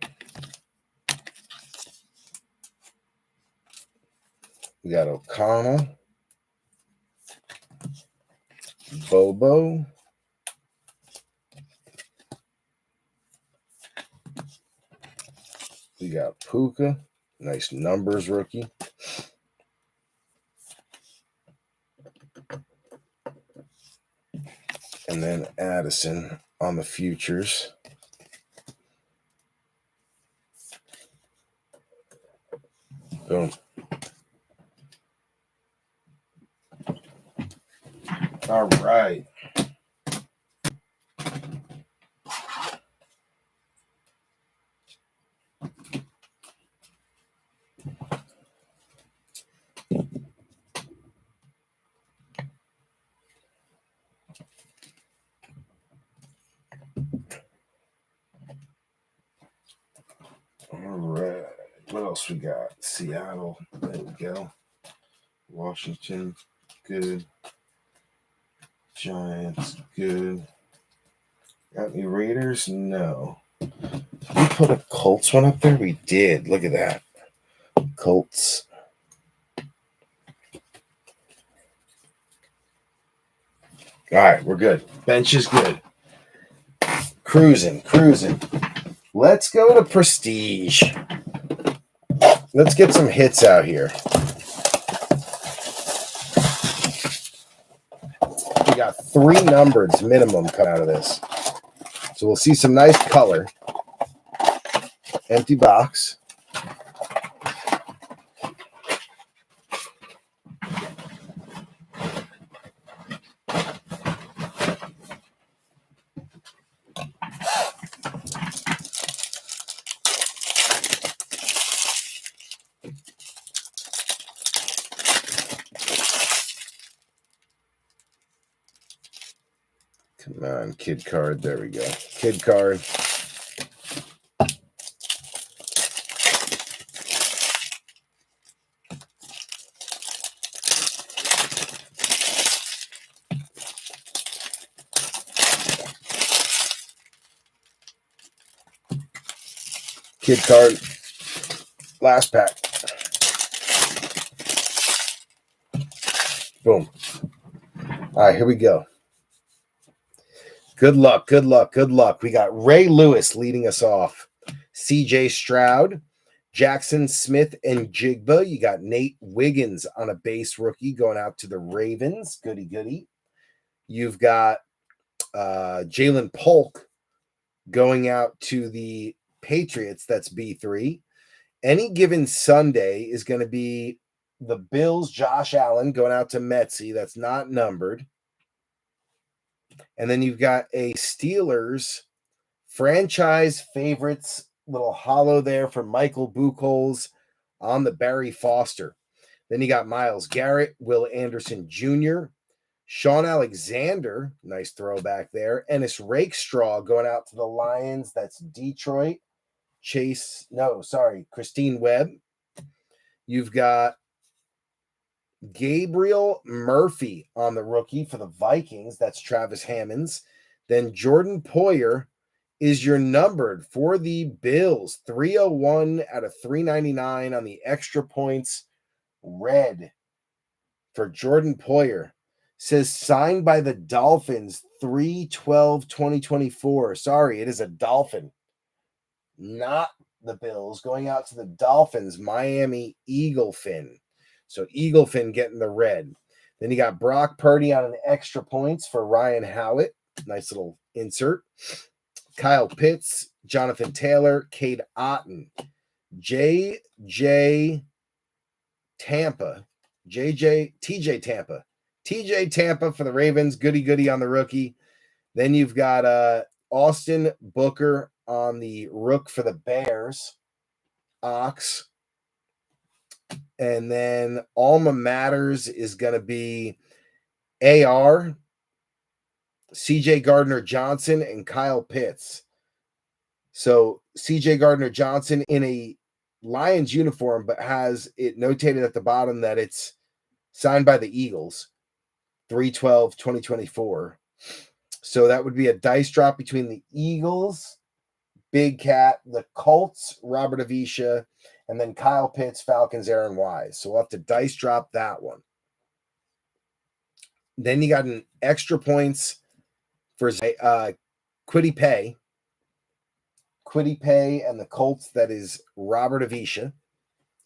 We got O'Connell, Bobo, we got Puka, nice numbers rookie. And then Addison on the futures. Boom. All right. All right. What else we got? Seattle. There we go. Washington. Good. Giants. Good. Got any Raiders? No. Did we put a Colts one up there? We did. Look at that. Colts. All right, we're good. Bench is good. Cruising. Let's go to Prestige. Let's get some hits out here. We got 3 numbers minimum cut out of this. So we'll see some nice color. Empty box. Come on, kid card. There we go. Kid card. Kid card. Last pack. Boom. All right, here we go. Good luck. We got Ray Lewis leading us off. CJ Stroud, Jackson Smith, and Jigba. You got Nate Wiggins on a base rookie going out to the Ravens. Goody. You've got Jalen Polk going out to the Patriots. That's B3. Any given Sunday is going to be the Bills, Josh Allen going out to Metsy. That's not numbered. And then you've got a Steelers franchise favorites little hollow there for Michael Buchholz on the Barry Foster. Then you got Myles Garrett, Will Anderson Jr., Sean Alexander, nice throwback there. Ennis Rakestraw going out to the Lions. That's Detroit. Christine Webb. You've got Gabriel Murphy on the rookie for the Vikings. That's Travis Hammonds. Then Jordan Poyer is your numbered for the Bills. 301 out of 399 on the extra points. Red for Jordan Poyer. Says signed by the Dolphins 3/12/2024. Sorry, it is a Dolphin. Not the Bills. Going out to the Dolphins, Miami Eaglefin. So Eaglefin getting the red. Then you got Brock Purdy on an extra points for Ryan Howitt. Nice little insert. Kyle Pitts, Jonathan Taylor, Cade Otton, TJ Tampa for the Ravens. Goody on the rookie. Then you've got Austin Booker on the rook for the Bears. Ox. And then Alma Matters is going to be AR, CJ Gardner Johnson, and Kyle Pitts. So CJ Gardner Johnson in a Lions uniform, but has it notated at the bottom that it's signed by the Eagles, 3/12/2024. So that would be a dice drop between the Eagles, Big Cat, the Colts, Robert Avisha, and then Kyle Pitts, Falcons, Aaron Wise. So we'll have to dice drop that one. Then you got an extra points for Quiddy Pay. Quiddy Pay and the Colts, that is Robert Avisha.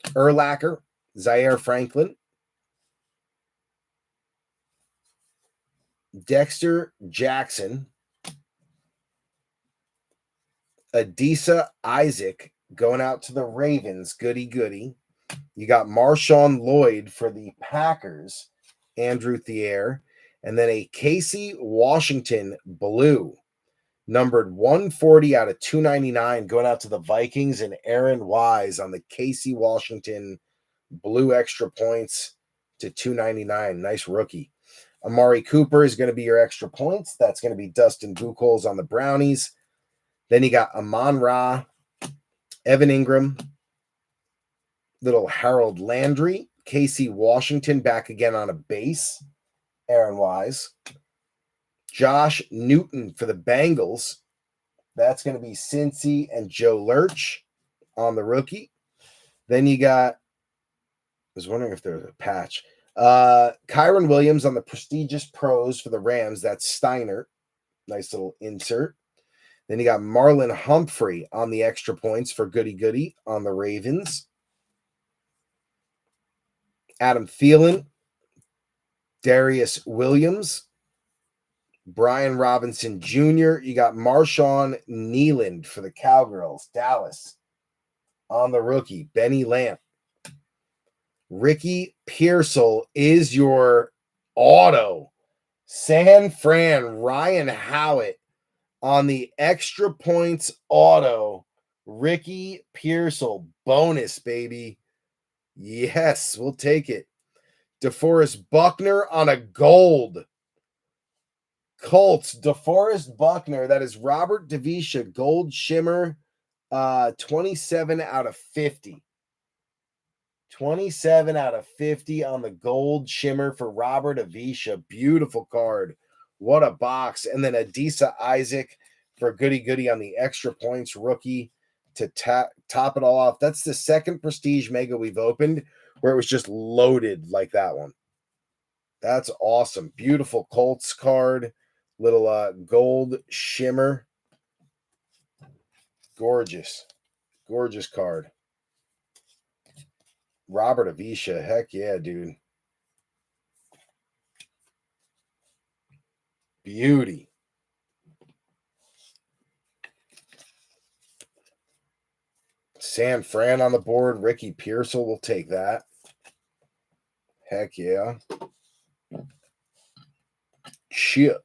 Urlacher, Zaire Franklin. Dexter Jackson. Adisa Isaac going out to the Ravens. Goody. You got Marshawn Lloyd for the Packers. Andrew Thier. And then a Casey Washington blue, numbered 140 out of 299, going out to the Vikings, and Aaron Wise on the Casey Washington blue extra points to 299. Nice rookie. Amari Cooper is going to be your extra points. That's going to be Dustin Buchholz on the Brownies. Then you got Amon Ra, Evan Ingram, little Harold Landry, Casey Washington back again on a base, Aaron Wise. Josh Newton for the Bengals. That's going to be Cincy and Joe Lurch on the rookie. Then you got, I was wondering if there was a patch. Kyron Williams on the prestigious pros for the Rams. That's Steiner. Nice little insert. Then you got Marlon Humphrey on the extra points for Goody on the Ravens. Adam Thielen, Darius Williams, Brian Robinson Jr. You got Marshawn Nealand for the Cowgirls, Dallas on the rookie. Benny Lamp. Ricky Pearsall is your auto. San Fran, Ryan Howitt on the extra points auto. Ricky Pearsall, bonus, baby. Yes, we'll take it. DeForest Buckner on a gold. Colts, DeForest Buckner. That is Robert Davisha, gold shimmer, 27 out of 50. 27 out of 50 on the gold shimmer for Robert Avisha. Beautiful card. What a box. And then Adisa Isaac for Goody on the extra points rookie to top it all off. That's the second Prestige Mega we've opened where it was just loaded like that one. That's awesome. Beautiful Colts card. Little gold shimmer. Gorgeous card. Robert Avisha. Heck yeah, dude. Beauty. San Fran on the board. Ricky Pearsall will take that. Heck yeah. Shit.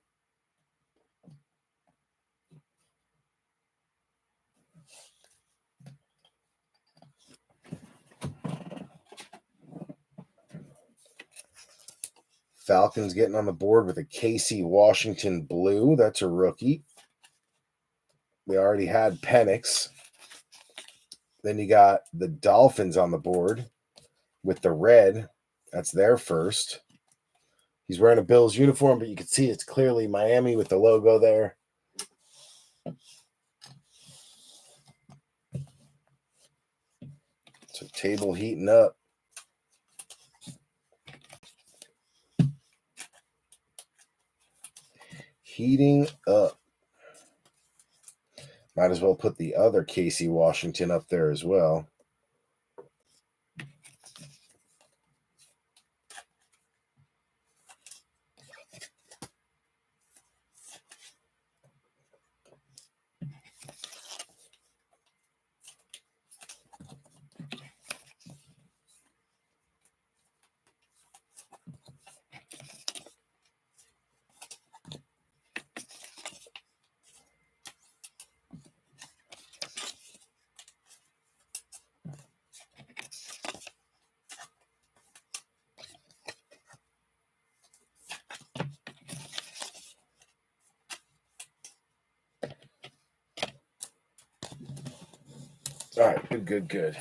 Falcons getting on the board with a Casey Washington blue. That's a rookie. They already had Penix. Then you got the Dolphins on the board with the red. That's their first. He's wearing a Bills uniform, but you can see it's clearly Miami with the logo there. So table heating up. Heating up. Might as well put the other Casey Washington up there as well. All right, good.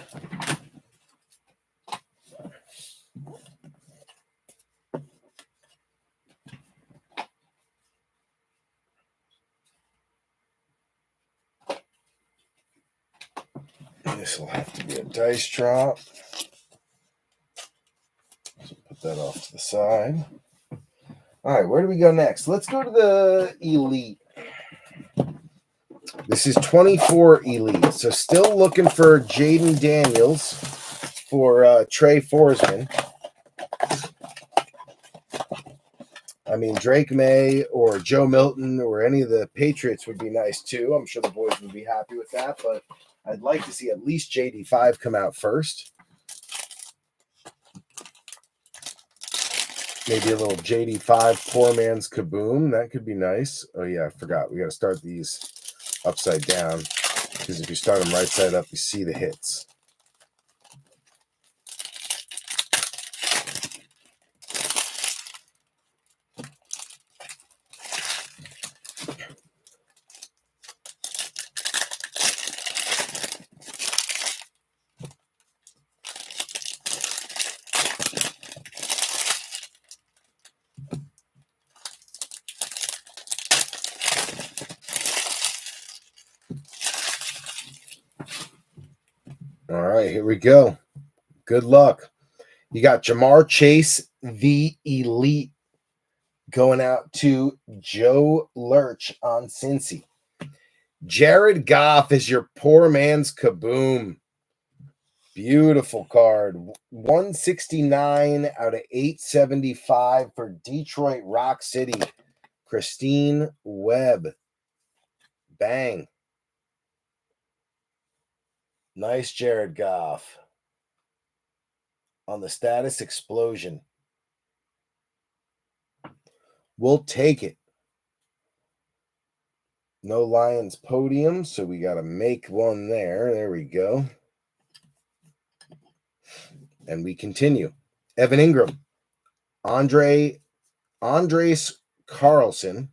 This will have to be a dice drop. So put that off to the side. All right, where do we go next? Let's go to the Elite. This is 24 Elite. So still looking for Jaden Daniels for Trey Forsman. I mean, Drake May or Joe Milton or any of the Patriots would be nice too. I'm sure the boys would be happy with that, but I'd like to see at least JD5 come out first. Maybe a little JD5 poor man's kaboom. That could be nice. Oh, yeah, I forgot. We got to start these upside down because if you start them right side up, you see the hits. All right, here we go. Good luck. You got Jamar Chase, the Elite, going out to Joe Lurch on Cincy. Jared Goff is your poor man's kaboom. Beautiful card. 169 out of 875 for Detroit Rock City. Christine Webb. Bang. Nice Jared Goff. On the status explosion. We'll take it. No Lions podium, so we got to make one there. There we go. And we continue. Evan Ingram. Andres Carlson.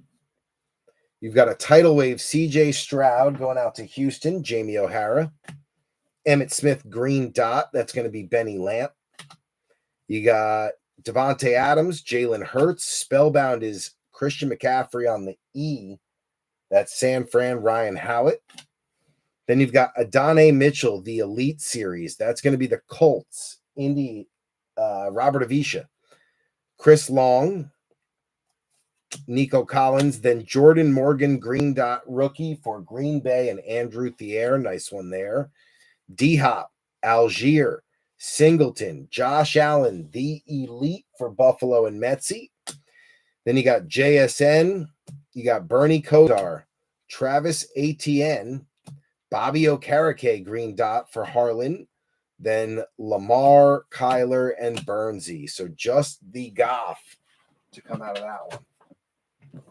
You've got a tidal wave CJ Stroud going out to Houston. Jamie O'Hara. Emmitt Smith green dot. That's going to be Benny Lamp. You got Devontae Adams, Jalen Hurts. Spellbound is Christian McCaffrey on the E. That's San Fran Ryan Howard. Then you've got Adonai Mitchell, the Elite Series. That's going to be the Colts. Indy, Robert Avisha. Chris Long, Nico Collins. Then Jordan Morgan, green dot rookie for Green Bay and Andrew Thier. Nice one there. D-Hop, Algier, Singleton, Josh Allen, the Elite for Buffalo and Metsy. Then you got JSN. You got Bernie Kodar, Travis Etienne, Bobby Okereke, green dot for Harlan. Then Lamar, Kyler, and Bernsey. So just the Goff to come out of that one.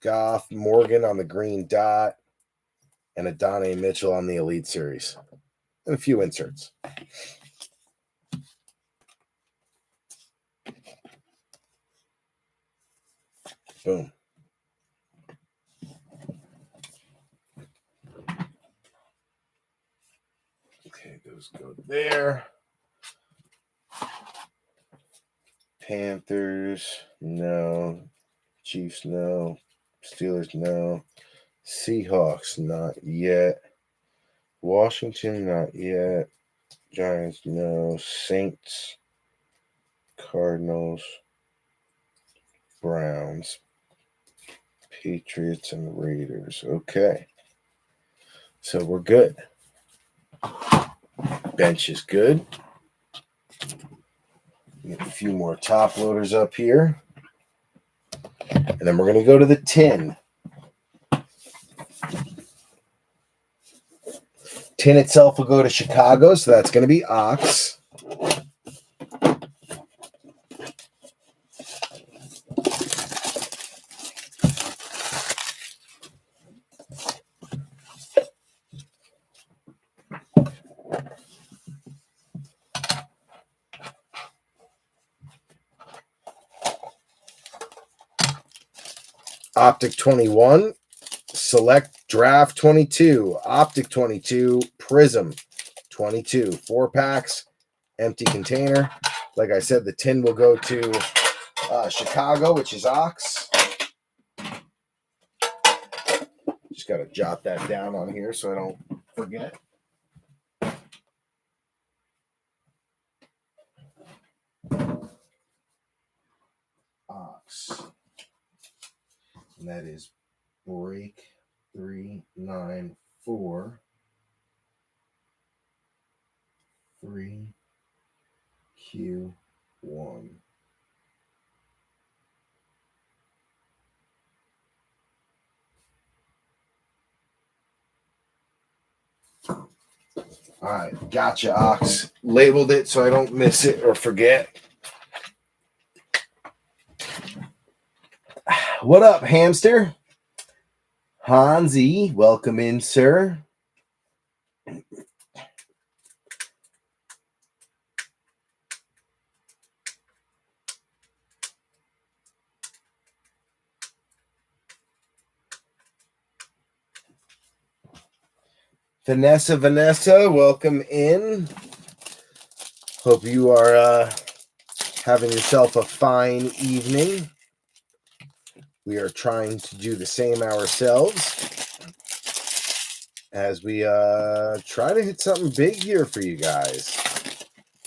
Goff, Morgan on the green dot, and Adonai Mitchell on the Elite Series. And a few inserts. Boom. Okay, those go there. Panthers, no. Chiefs, no. Steelers, no. Seahawks, not yet. Washington, not yet. Giants, no. Saints, Cardinals, Browns, Patriots, and Raiders. Okay. So we're good. Bench is good. Get a few more top loaders up here. And then we're going to go to the 10. 10 itself will go to Chicago, so that's going to be Ox. Optic 21, Select Draft 22, Optic 22, Prism 22. 4 packs, empty container. Like I said, the tin will go to Chicago, which is Ox. Just got to jot that down on here so I don't forget. Ox. And that is break 394 3Q1. All right, gotcha, Ox. Labeled it so I don't miss it or forget. What up, hamster? Hansi, welcome in, sir. Vanessa, welcome in. Hope you are having yourself a fine evening. We are trying to do the same ourselves as we try to hit something big here for you guys.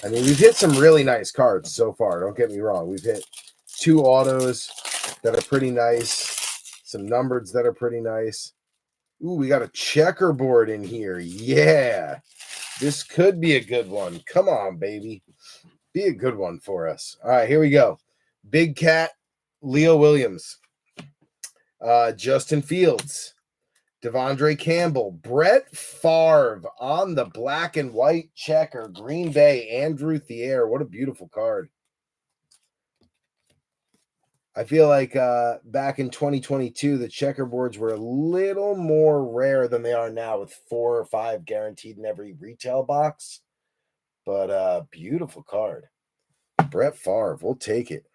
I mean, we've hit some really nice cards so far. Don't get me wrong. We've hit 2 autos that are pretty nice, some numbereds that are pretty nice. Ooh, we got a checkerboard in here. Yeah, this could be a good one. Come on, baby. Be a good one for us. All right, here we go. Big Cat, Leo Williams, Justin Fields, Devondre Campbell, Brett Favre on the black and white checker, Green Bay, Andrew Thier. What a beautiful card. I feel like back in 2022, the checkerboards were a little more rare than they are now with 4 or 5 guaranteed in every retail box. But beautiful card. Brett Favre, we'll take it.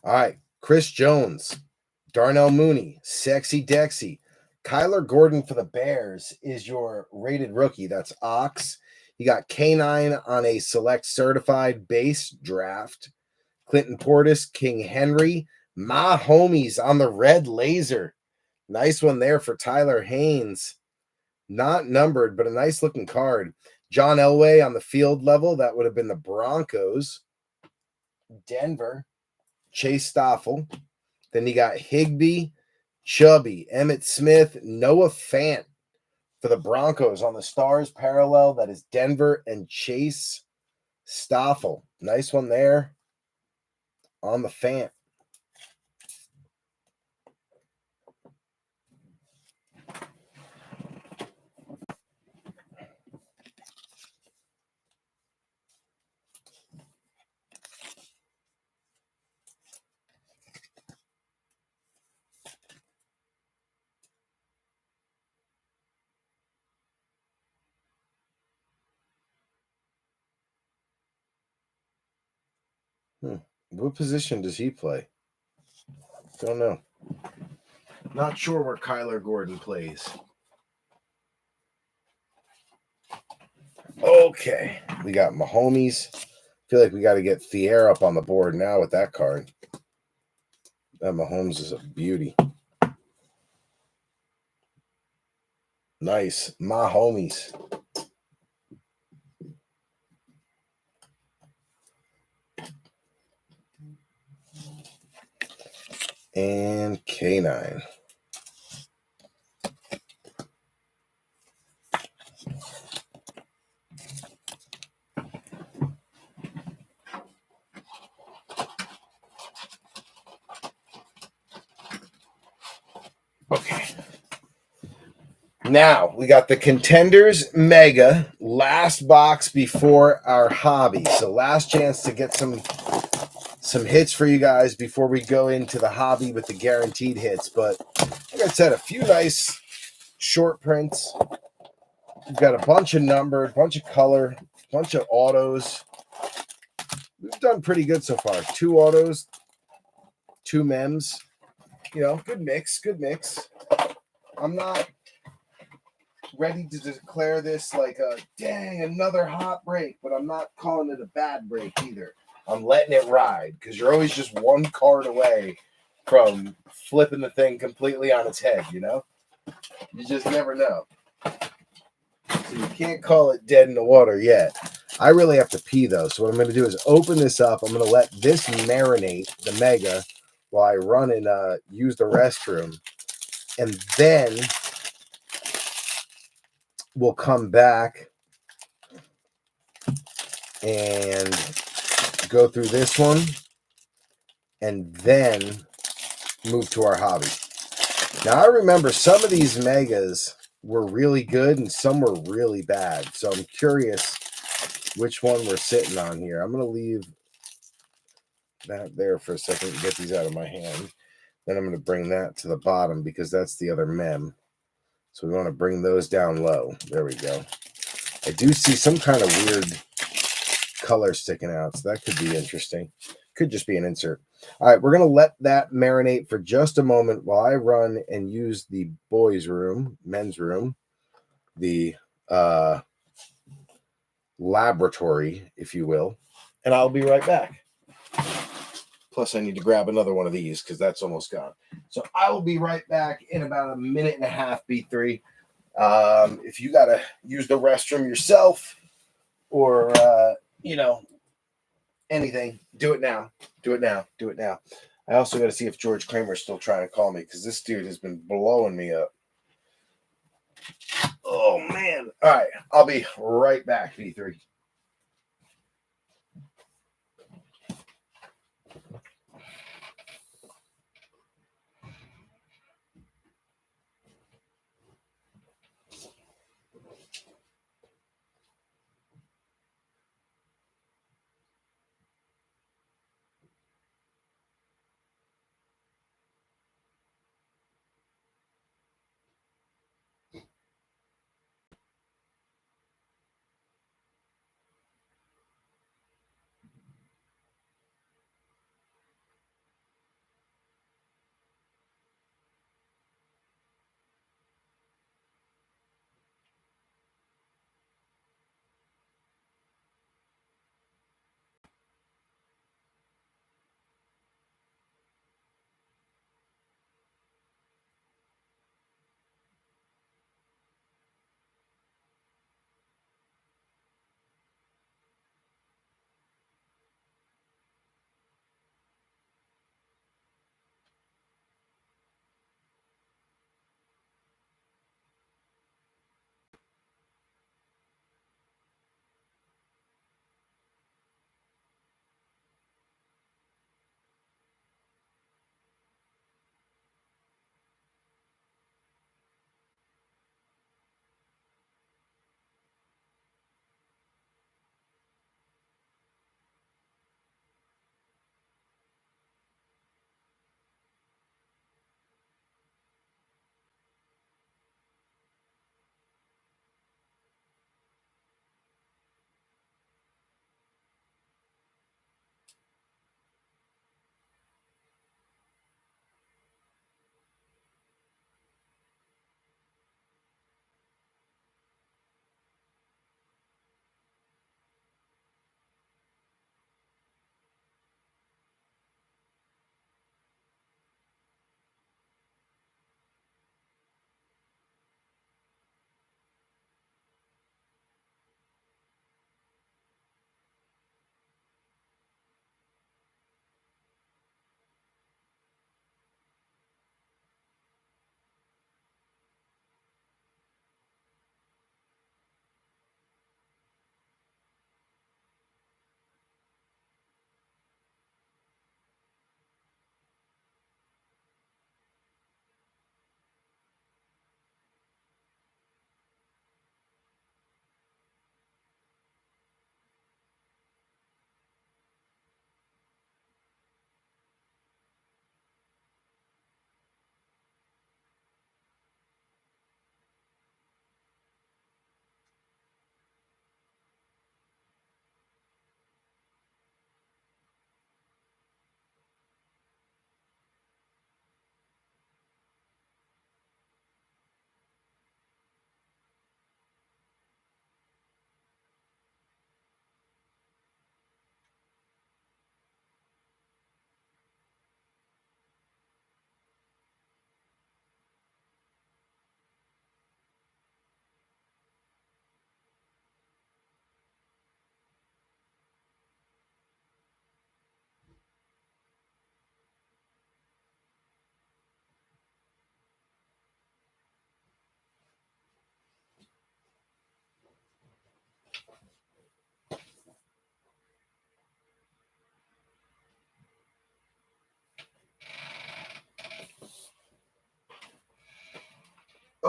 All right, Chris Jones, Darnell Mooney, Sexy Dexy. Kyler Gordon for the Bears is your rated rookie. That's Ox. You got K9 on a select certified base draft. Clinton Portis, King Henry, my homies on the red laser. Nice one there for Tyler Haynes. Not numbered, but a nice looking card. John Elway on the field level. That would have been the Broncos. Denver, Chase Stoffel. Then you got Higbee, Chubby, Emmitt Smith, Noah Fant for the Broncos on the stars parallel. That is Denver and Chase Stoffel. Nice one there on the Fant. What position does he play? Don't know. Not sure where Kyler Gordon plays. Okay. We got Mahomes. Feel like we got to get Thier up on the board now with that card. That Mahomes is a beauty. Nice. Mahomes. And K9. Okay. Now we got the Contenders Mega, last box before our hobby. So last chance to get some hits for you guys before we go into the hobby with the guaranteed hits. But like I said, a few nice short prints. We've got a bunch of numbered, bunch of color, bunch of autos. We've done pretty good so far. 2 autos, 2 mems. You know, good mix, good mix. I'm not ready to declare this like a dang another hot break, but I'm not calling it a bad break either. I'm letting it ride because you're always just one card away from flipping the thing completely on its head, you know? You just never know. So you can't call it dead in the water yet. I really have to pee though, so what I'm going to do is open this up. I'm going to let this marinate, the mega, while I run and use the restroom. And then we'll come back and go through this one and then move to our hobby. Now, I remember some of these megas were really good and some were really bad. So I'm curious which one we're sitting on here. I'm going to leave that there for a second to get these out of my hand. Then I'm going to bring that to the bottom because that's the other mem. So we want to bring those down low. There we go. I do see some kind of weird color sticking out, so that could be interesting. Could just be an insert. All right, we're going to let that marinate for just a moment while I run and use the boys' room, men's room, the laboratory, if you will, and I'll be right back. Plus, I need to grab another one of these because that's almost gone. So I will be right back in about a minute and a half, B3. If you got to use the restroom yourself or, you know, anything, do it now. Do it now. Do it now. I also got to see if George Kramer's still trying to call me because this dude has been blowing me up. Oh, man. All right. I'll be right back, B3.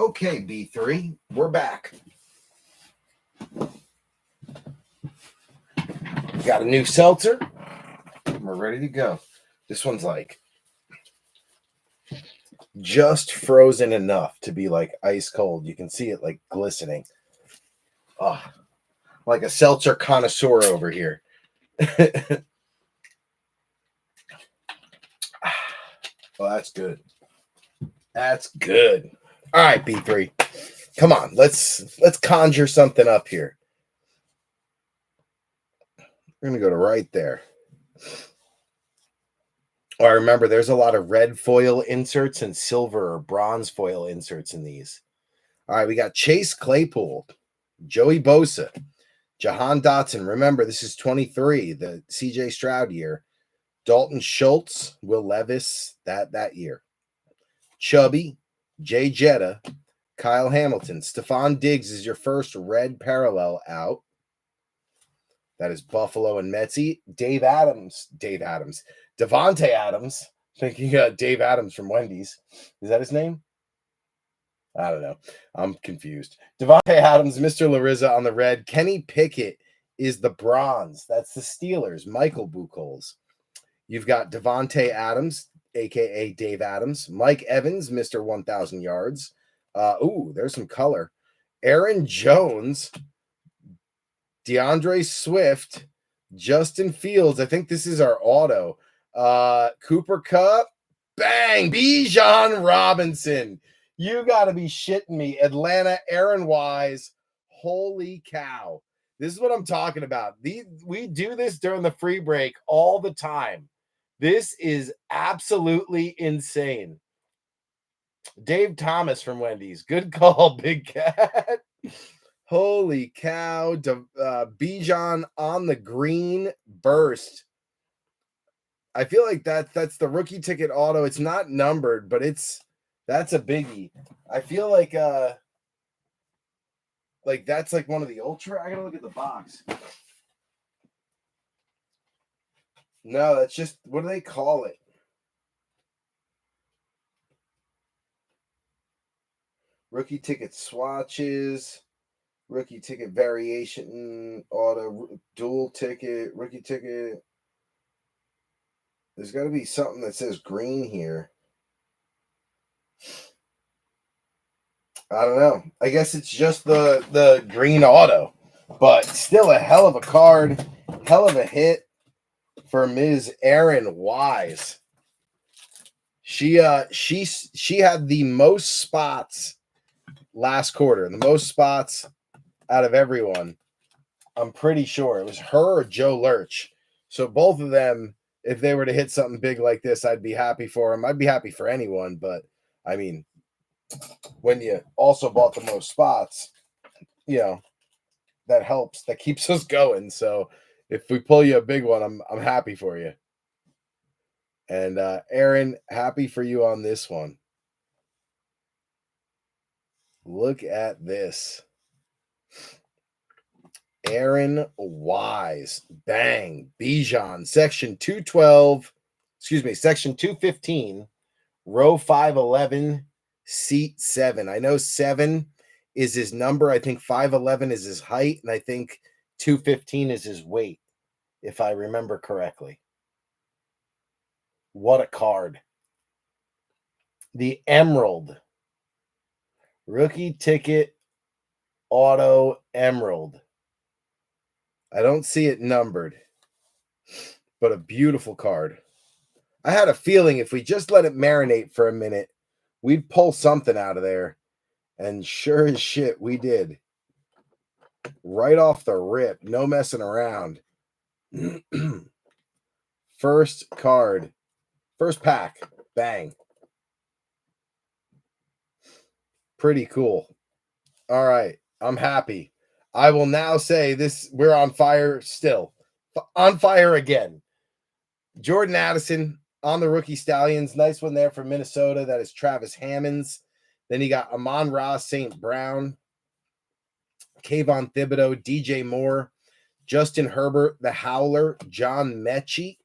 Okay, B3, we're back. Got a new seltzer. We're ready to go. This one's like just frozen enough to be like ice cold. You can see it like glistening. Oh, like a seltzer connoisseur over here. Well, that's good. That's good. All right, B3. Come on, let's conjure something up here. We're gonna go to right there. Oh, I remember there's a lot of red foil inserts and silver or bronze foil inserts in these. All right, we got Chase Claypool, Joey Bosa, Jahan Dotson. Remember, this is 23, the CJ Stroud year. Dalton Schultz, Will Levis, that year. Chubby, Jay Jetta, Kyle Hamilton. Stephon Diggs is your first red parallel out. That is Buffalo and Metsy. Davante Adams. Thinking Dave Adams from Wendy's. Is that his name? I don't know. I'm confused. Davante Adams, Mr. Larissa on the red. Kenny Pickett is the bronze. That's the Steelers. Michael Buchholz. You've got Davante Adams, a.k.a. Dave Adams. Mike Evans, Mr. 1,000 yards. There's some color. Aaron Jones, DeAndre Swift, Justin Fields. I think this is our auto. Cooper Kupp. Bang! Bijan Robinson. You got to be shitting me. Atlanta, Aaron Wise. Holy cow. This is what I'm talking about. We do this during the free break all the time. This is absolutely insane. Dave Thomas from Wendy's. Good call, Big Cat. Holy cow. Bijan on the green burst. I feel like that's the rookie ticket auto. It's not numbered, but that's a biggie. I feel like that's like one of the ultra. I gotta look at the box. No, that's just, what do they call it? Rookie ticket swatches, rookie ticket variation auto, dual ticket, rookie ticket. There's got to be something that says green here. I don't know. I guess it's just the green auto, but still a hell of a card, hell of a hit for Ms. Erin Wise. She had the most spots last quarter, the most spots out of everyone. I'm pretty sure it was her or Joe Lurch. So both of them, if they were to hit something big like this, I'd be happy for them. I'd be happy for anyone, but I mean, when you also bought the most spots, that helps. That keeps us going. So if we pull you a big one, I'm happy for you. And Aaron, happy for you on this one. Look at this. Aaron Wise. Bang. Bijan. Section 215, row 511, seat 7. I know 7 is his number. I think 511 is his height, and I think 215 is his weight, if I remember correctly. What a card. The Emerald. Rookie ticket auto Emerald. I don't see it numbered, but a beautiful card. I had a feeling if we just let it marinate for a minute, we'd pull something out of there. And sure as shit, we did. Right off the rip. No messing around. First card. First pack. Bang. Pretty cool. All right. I'm happy. I will now say this. We're on fire still. On fire again. Jordan Addison on the rookie Stallions. Nice one there from Minnesota. That is Travis Hammonds. Then you got Amon-Ra St. Brown, Kayvon Thibodeau, DJ Moore, Justin Herbert, the Howler, John Mechie.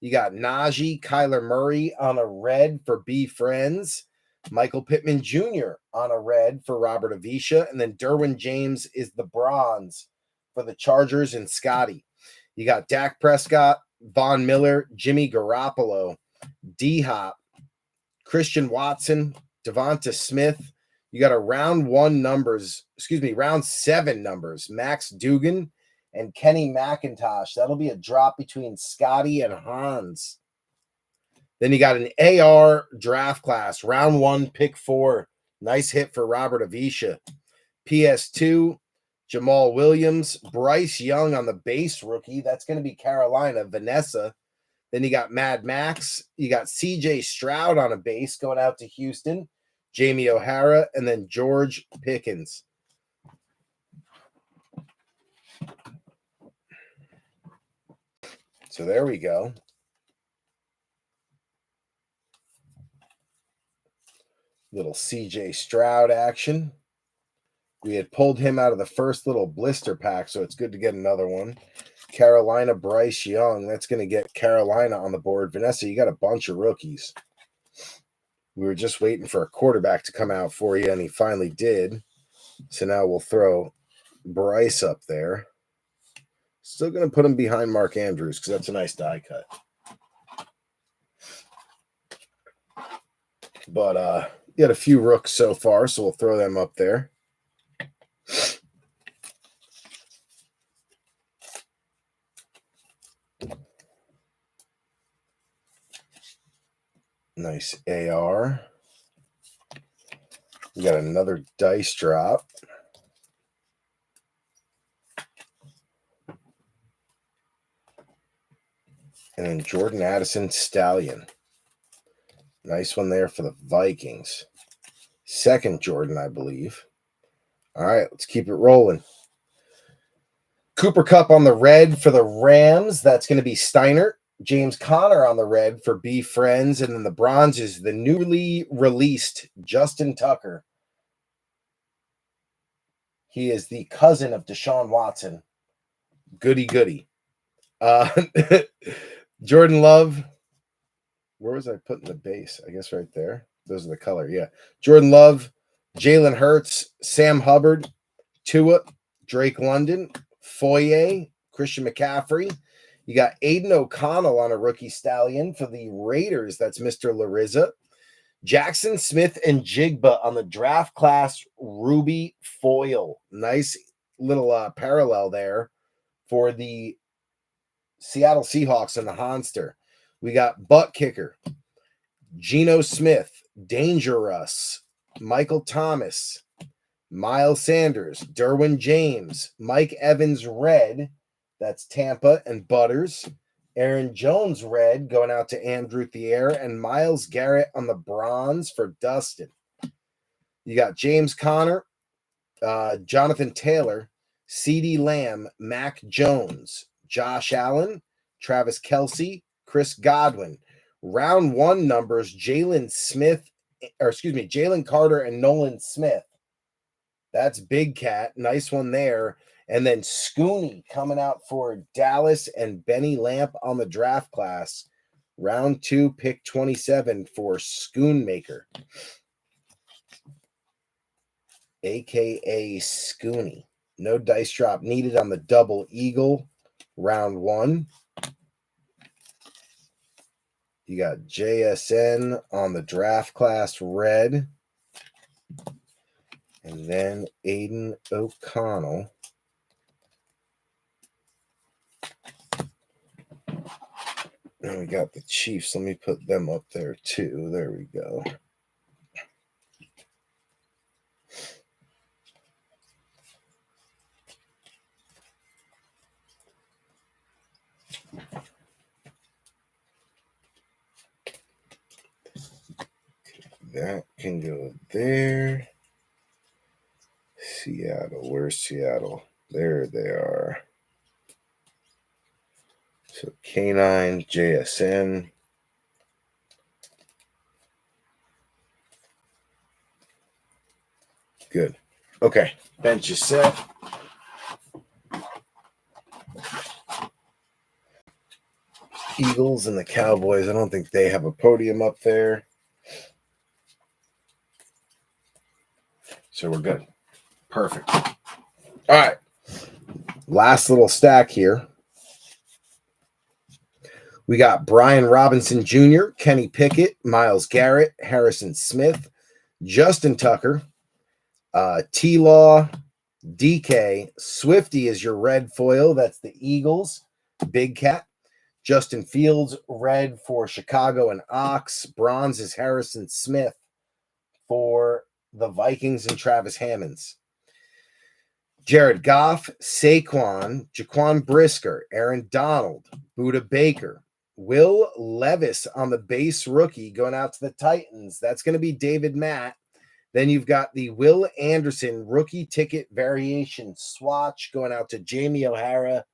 You got Najee, Kyler Murray on a red for B Friends. Michael Pittman Jr. on a red for Robert Avisha. And then Derwin James is the bronze for the Chargers and Scotty. You got Dak Prescott, Von Miller, Jimmy Garoppolo, D-Hop, Christian Watson, Devonta Smith. You got a round 7 numbers, Max Dugan and Kenny McIntosh. That'll be a drop between Scotty and Hans. Then you got an AR draft class, round 1, pick 4. Nice hit for Robert Avisha. PS2, Jamal Williams, Bryce Young on the base rookie. That's going to be Carolina, Vanessa. Then you got Mad Max. You got CJ Stroud on a base going out to Houston, Jamie O'Hara, and then George Pickens. So there we go. Little CJ Stroud action. We had pulled him out of the first little blister pack, so it's good to get another one. Carolina, Bryce Young. That's going to get Carolina on the board. Vanessa, you got a bunch of rookies. We were just waiting for a quarterback to come out for you, and he finally did. So now we'll throw Bryce up there. Still going to put him behind Mark Andrews because that's a nice die cut. But you had a few rooks so far, so we'll throw them up there. Nice AR. We got another dice drop. And then Jordan Addison Stallion. Nice one there for the Vikings. Second Jordan, I believe. All right, let's keep it rolling. Cooper Kupp on the red for the Rams. That's going to be Steiner. James Conner on the red for B Friends. And then the bronze is the newly released Justin Tucker. He is the cousin of Deshaun Watson. Goody. Jordan Love. Where was I putting the base? I guess right there. Those are the color. Yeah. Jordan Love, Jalen Hurts, Sam Hubbard, Tua, Drake London, Foye, Christian McCaffrey. You got Aiden O'Connell on a rookie stallion for the Raiders. That's Mr. Larissa. Jackson Smith and Jigba on the draft class Ruby foil. Nice little parallel there for the Seattle Seahawks and the Honster. We got Butt Kicker, Geno Smith, Dangerous, Michael Thomas, Miles Sanders, Derwin James, Mike Evans red. That's Tampa and Butters. Aaron Jones red going out to Andrew Thier, and Myles Garrett on the bronze for Dustin. You got James Conner, Jonathan Taylor, CeeDee Lamb, Mac Jones, Josh Allen, Travis Kelce, Chris Godwin. Round 1 numbers, Jalen Carter and Nolan Smith. That's Big Cat. Nice one there. And then Scooney coming out for Dallas and Benny Lamp on the draft class. Round 2, pick 27 for Schoonmaker, a.k.a. Scooney. No dice drop needed on the double eagle. Round 1. You got JSN on the draft class red. And then Aiden O'Connell. And we got the Chiefs. Let me put them up there too. There we go. That can go there. Seattle. Where's Seattle? There they are. So K9, JSN. Good. Okay. Bench is set. Eagles and the Cowboys. I don't think they have a podium up there. So we're good. Perfect. All right. Last little stack here. We got Brian Robinson Jr., Kenny Pickett, Myles Garrett, Harrison Smith, Justin Tucker, T-Law, DK. Swifty is your red foil. That's the Eagles. Big Cat. Justin Fields, red for Chicago and Ox. Bronze is Harrison Smith for the Vikings and Travis Hammonds. Jared Goff, Saquon, Jaquan Brisker, Aaron Donald, Buda Baker, Will Levis on the base rookie going out to the Titans. That's going to be David Matt. Then you've got the Will Anderson rookie ticket variation swatch going out to Jamie O'Hara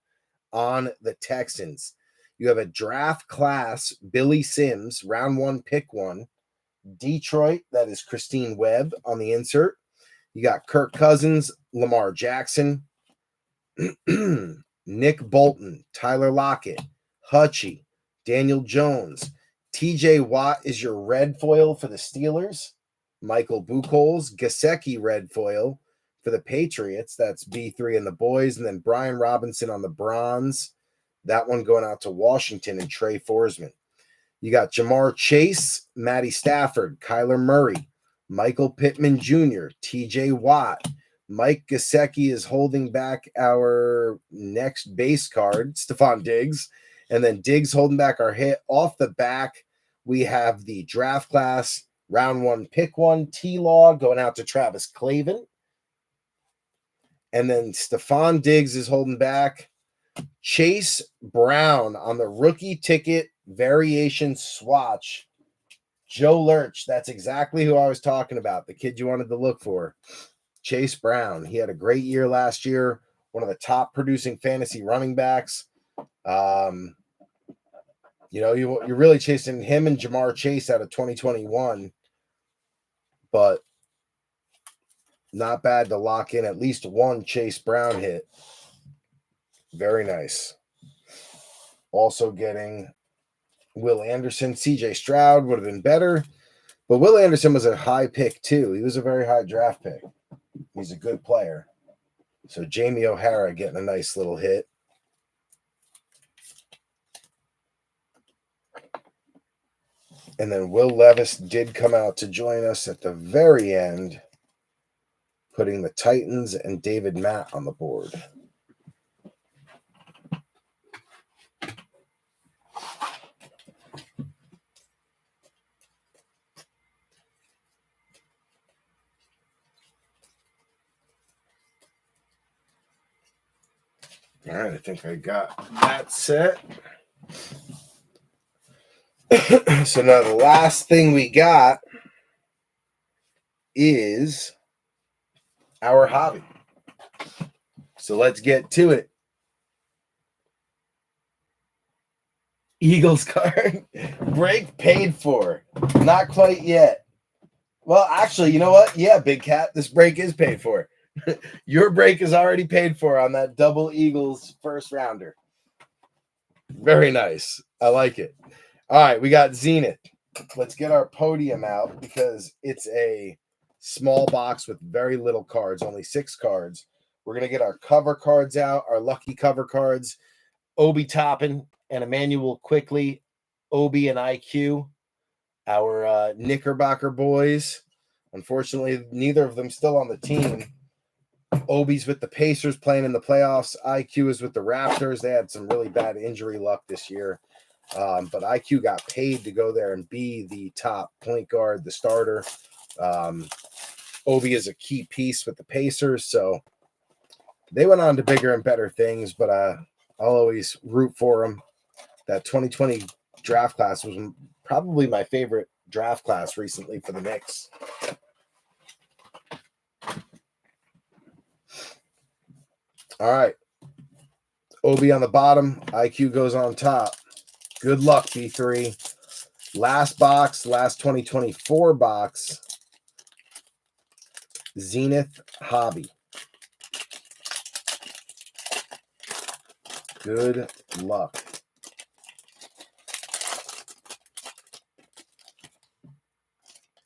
on the Texans. You have a draft class, Billy Sims, round 1, pick 1. Detroit, that is Christine Webb on the insert. You got Kirk Cousins, Lamar Jackson, Nick Bolton, Tyler Lockett, Hutchie, Daniel Jones. TJ Watt is your red foil for the Steelers. Michael Buchholz, Gesicki red foil for the Patriots. That's B3 and the boys. And then Brian Robinson on the bronze. That one going out to Washington and Trey Forsman. You got Jamar Chase, Matty Stafford, Kyler Murray, Michael Pittman Jr., TJ Watt. Mike Gesicki is holding back our next base card, Stephon Diggs. And then Diggs holding back our hit. Off the back, we have the draft class, round 1, pick 1, T-Law going out to Travis Clavin. And then Stephon Diggs is holding back Chase Brown on the rookie ticket variation swatch. Joe Lurch, that's exactly who I was talking about, the kid you wanted to look for. Chase Brown. He had a great year last year, one of the top producing fantasy running backs. You're really chasing him and Jamar Chase out of 2021, but not bad to lock in at least one Chase Brown hit. Very nice. Also getting Will Anderson. CJ Stroud would have been better, but Will Anderson was a high pick too. He was a very high draft pick. He's a good player. So Jamie O'Hara getting a nice little hit. And then Will Levis did come out to join us at the very end, putting the Titans and David Matt on the board. All right, I think I got that set. So now the last thing we got is our hobby. So let's get to it. Eagles card. Break paid for. Not quite yet. Well, actually, you know what? Yeah, Big Cat, this break is paid for. Your break is already paid for on that double Eagles first rounder. Very nice. I like it. All right, we got Zenith. Let's get our podium out because it's a small box with very little cards, only 6 cards. We're going to get our cover cards out, our lucky cover cards. Obi Toppin and Emmanuel Quickly, Obi and IQ, our Knickerbocker boys. Unfortunately, neither of them still on the team. Obi's with the Pacers playing in the playoffs. IQ is with the Raptors. They had some really bad injury luck this year. But IQ got paid to go there and be the top point guard, the starter. Obi is a key piece with the Pacers, so they went on to bigger and better things, but I'll always root for them. That 2020 draft class was probably my favorite draft class recently for the Knicks. All right. Obi on the bottom. IQ goes on top. Good luck, B3. Last box, last 2024 box. Zenith Hobby. Good luck.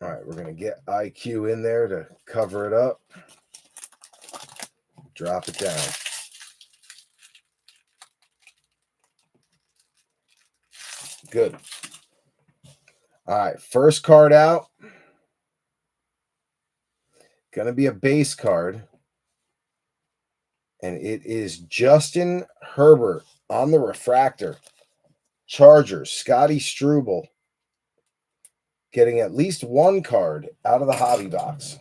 All right, we're going to get IQ in there to cover it up. Drop it down. Good. All right, first card out. Going to be a base card. And it is Justin Herbert on the refractor. Chargers, Scotty Struble. Getting at least one card out of the hobby box.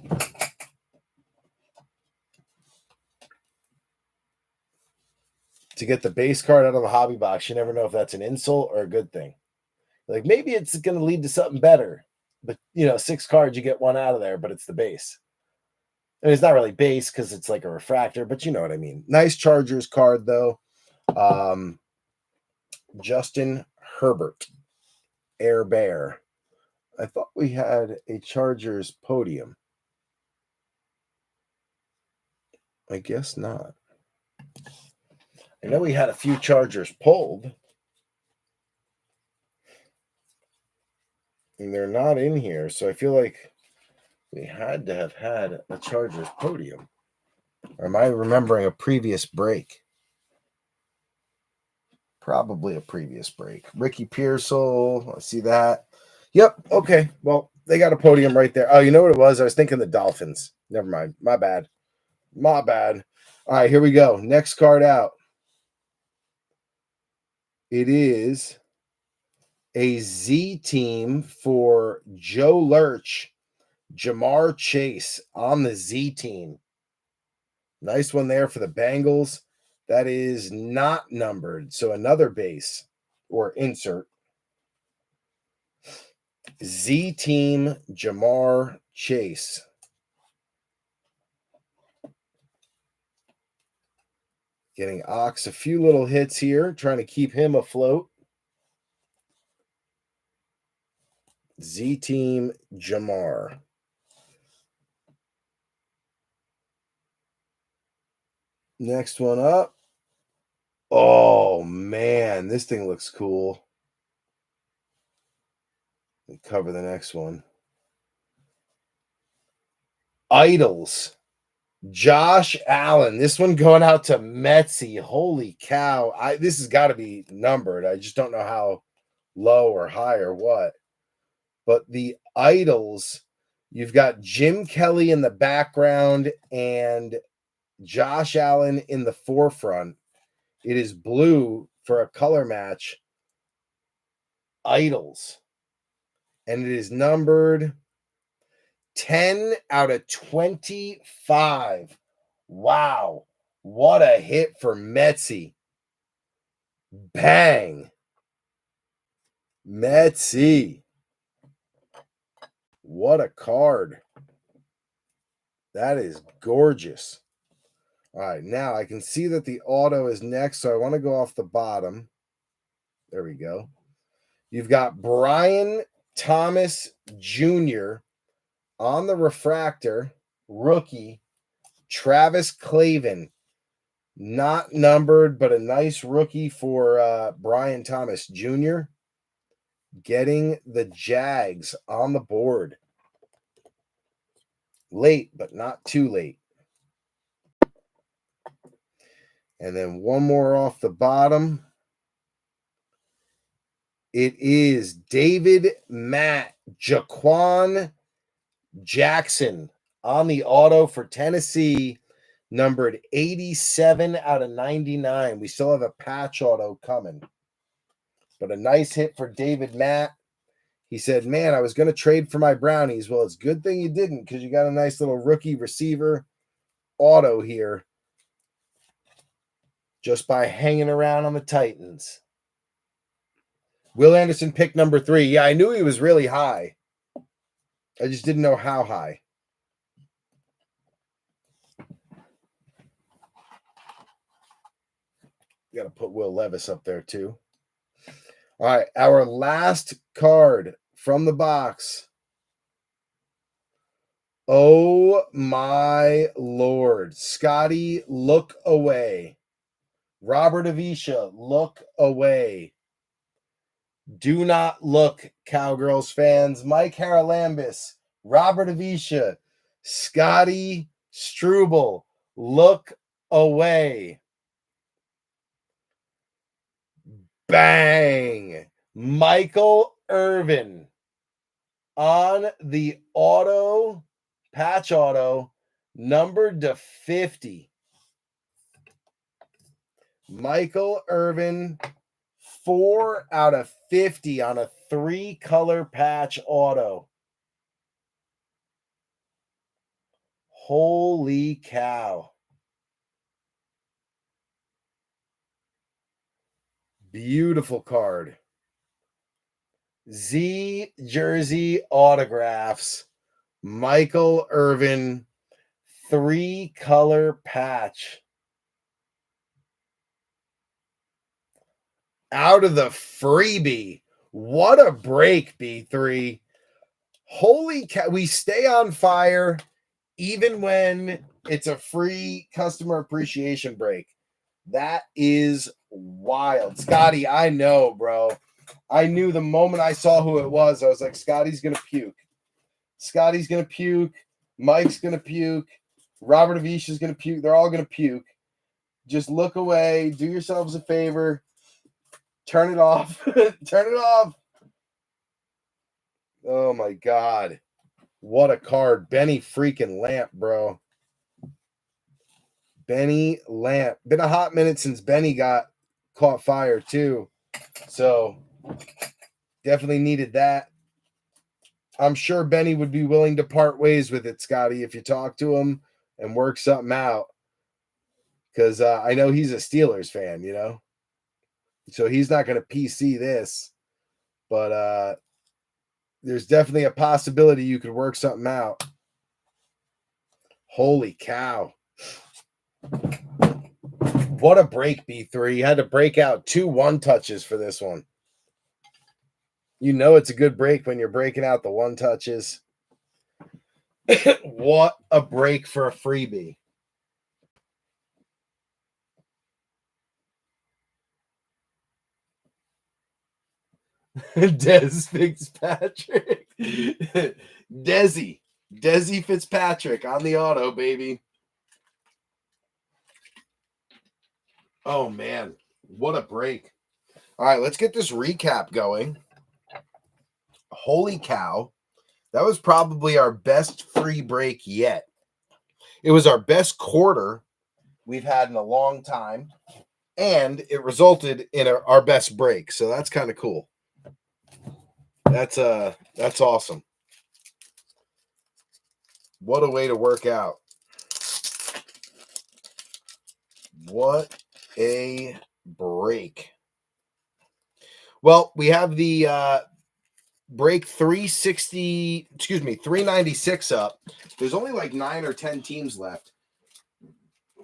To get the base card out of the hobby box, you never know if that's an insult or a good thing. Like, maybe it's going to lead to something better. But, 6 cards, you get one out of there, but it's the base. And it's not really base because it's like a refractor, but you know what I mean. Nice Chargers card, though. Justin Herbert, Air Bear. I thought we had a Chargers podium. I guess not. I know we had a few Chargers pulled. And they're not in here, so I feel like we had to have had a Chargers podium. Or am I remembering a previous break? Probably a previous break. Ricky Pearsall, I see that. Yep, okay. Well, they got a podium right there. Oh, you know what it was? I was thinking the Dolphins. Never mind. My bad. My bad. All right, here we go. Next card out. It is a Z team for Joe Lurch, Jamar Chase on the Z team. Nice one there for the Bengals. That is not numbered. So another base or insert. Z team, Jamar Chase. Getting Ox a few little hits here, trying to keep him afloat. Z team, Jamar. Next one up. Oh, man, this thing looks cool. Let me cover the next one. Idols. Josh Allen. This one going out to Metsy. Holy cow. This has got to be numbered. I just don't know how low or high or what. But the Idols, you've got Jim Kelly in the background and Josh Allen in the forefront. It is blue for a color match. Idols. And it is numbered 10 out of 25. Wow. What a hit for Metsy. Bang. Metsy. What a card. That is gorgeous. All right, now I can see that the auto is next, so I want to go off the bottom. There we go. You've got Brian Thomas Jr. on the refractor, rookie, Travis Clavin. Not numbered, but a nice rookie for Brian Thomas Jr. Getting the Jags on the board. Late, but not too late. And then one more off the bottom. It is David Matt Jaquan Jackson on the auto for Tennessee, numbered 87 out of 99. We still have a patch auto coming. But a nice hit for David Matt. He said, man, I was going to trade for my Brownies. Well, it's a good thing you didn't because you got a nice little rookie receiver auto here just by hanging around on the Titans. Will Anderson pick number 3. Yeah, I knew he was really high. I just didn't know how high. Got to put Will Levis up there too. All right, our last card from the box. Oh my Lord. Scotty, look away. Robert Avisha, look away. Do not look, Cowgirls fans. Mike Haralambis, Robert Avisha, Scotty Struble, look away. Bang! Michael Irvin on the auto, patch auto, numbered to 50. Michael Irvin, 4 out of 50 on a 3-color patch auto. Holy cow. Beautiful card. Z jersey autographs. Michael Irvin, 3-color patch. Out of the freebie. What a break, B3. Holy cow. We stay on fire even when it's a free customer appreciation break. That is wild. Scotty, I know, bro. I knew the moment I saw who it was. I was like, Scotty's going to puke. Scotty's going to puke. Mike's going to puke. Robert Avisha's going to puke. They're all going to puke. Just look away. Do yourselves a favor. Turn it off. Turn it off. Oh, my God. What a card. Benny freaking Lamp, bro. Benny Lamp. Been a hot minute since Benny caught fire, too. So, definitely needed that. I'm sure Benny would be willing to part ways with it, Scotty, if you talk to him and work something out. Because I know he's a Steelers fan, you know? So he's not going to PC this. But there's definitely a possibility you could work something out. Holy cow. What a break, B3. You had to break out 2 1-touches for this one. You know it's a good break when you're breaking out the 1-touches. What a break for a freebie. Des Fitzpatrick. Desi Fitzpatrick on the auto, baby. Oh, man. What a break. All right, let's get this recap going. Holy cow. That was probably our best free break yet. It was our best quarter we've had in a long time, and it resulted in our best break. So that's kind of cool. That's awesome. What a way to work out. What a break. Well, we have the break 396 up. There's only like 9 or 10 teams left.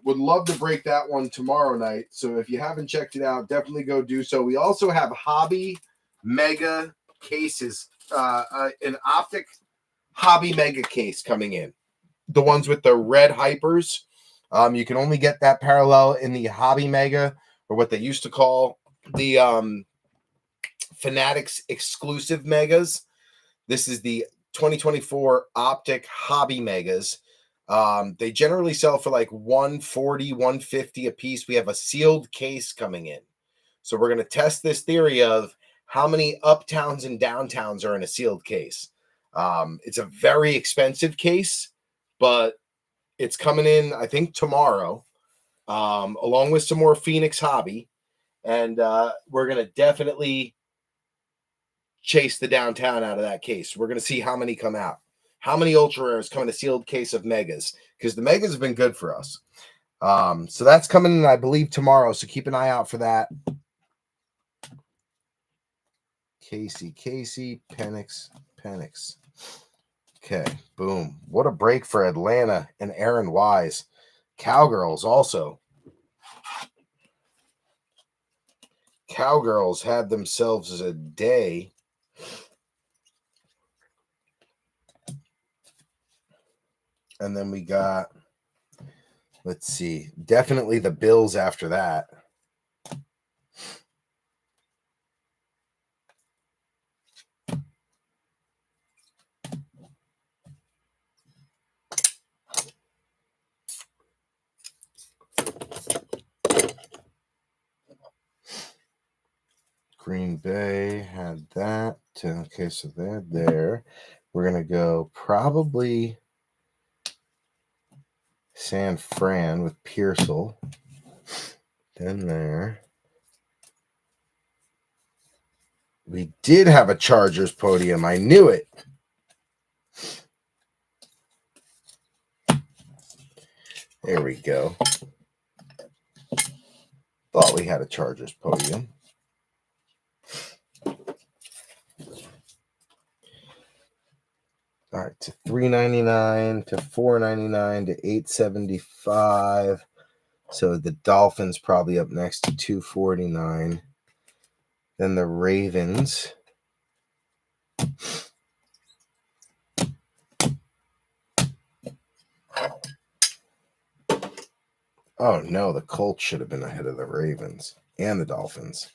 Would love to break that one tomorrow night. So if you haven't checked it out, definitely go do so. We also have hobby mega cases, an optic hobby mega case coming in. The ones with the red hypers. You can only get that parallel in the hobby mega, or what they used to call the Fanatics exclusive megas. This is the 2024 optic hobby megas. They generally sell for like $140, $150 a piece. We have a sealed case coming in. So we're going to test this theory of how many uptowns and downtowns are in a sealed case. It's a very expensive case, but it's coming in, I think, tomorrow, along with some more Phoenix hobby. And we're going to definitely chase the downtown out of that case. We're going to see how many come out. How many ultra rares come in a sealed case of megas? Because the megas have been good for us. So that's coming in, I believe, tomorrow. So keep an eye out for that. Casey, Penix. Okay, boom. What a break for Atlanta and Aaron Wise. Cowgirls also. Cowgirls had themselves a day. And then we got, let's see, definitely the Bills after that. Bay had that. Okay, so they're there. We're going to go probably San Fran with Pearsall. Then there. We did have a Chargers podium. I knew it. There we go. Thought we had a Chargers podium. All right, to $3.99 to $4.99 to $8.75. So the Dolphins probably up next to $2.49. Then the Ravens. Oh no, the Colts should have been ahead of the Ravens and the Dolphins.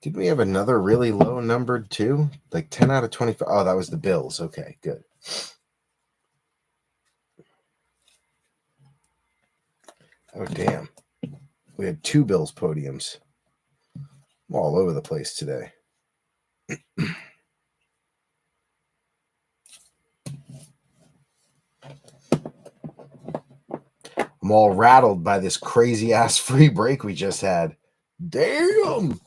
Did we have another really low numbered too? Like 10 out of 25? Oh, that was the Bills. Okay, good. Oh, damn. We had 2 Bills podiums. I'm all over the place today. I'm all rattled by this crazy ass free break we just had. Damn.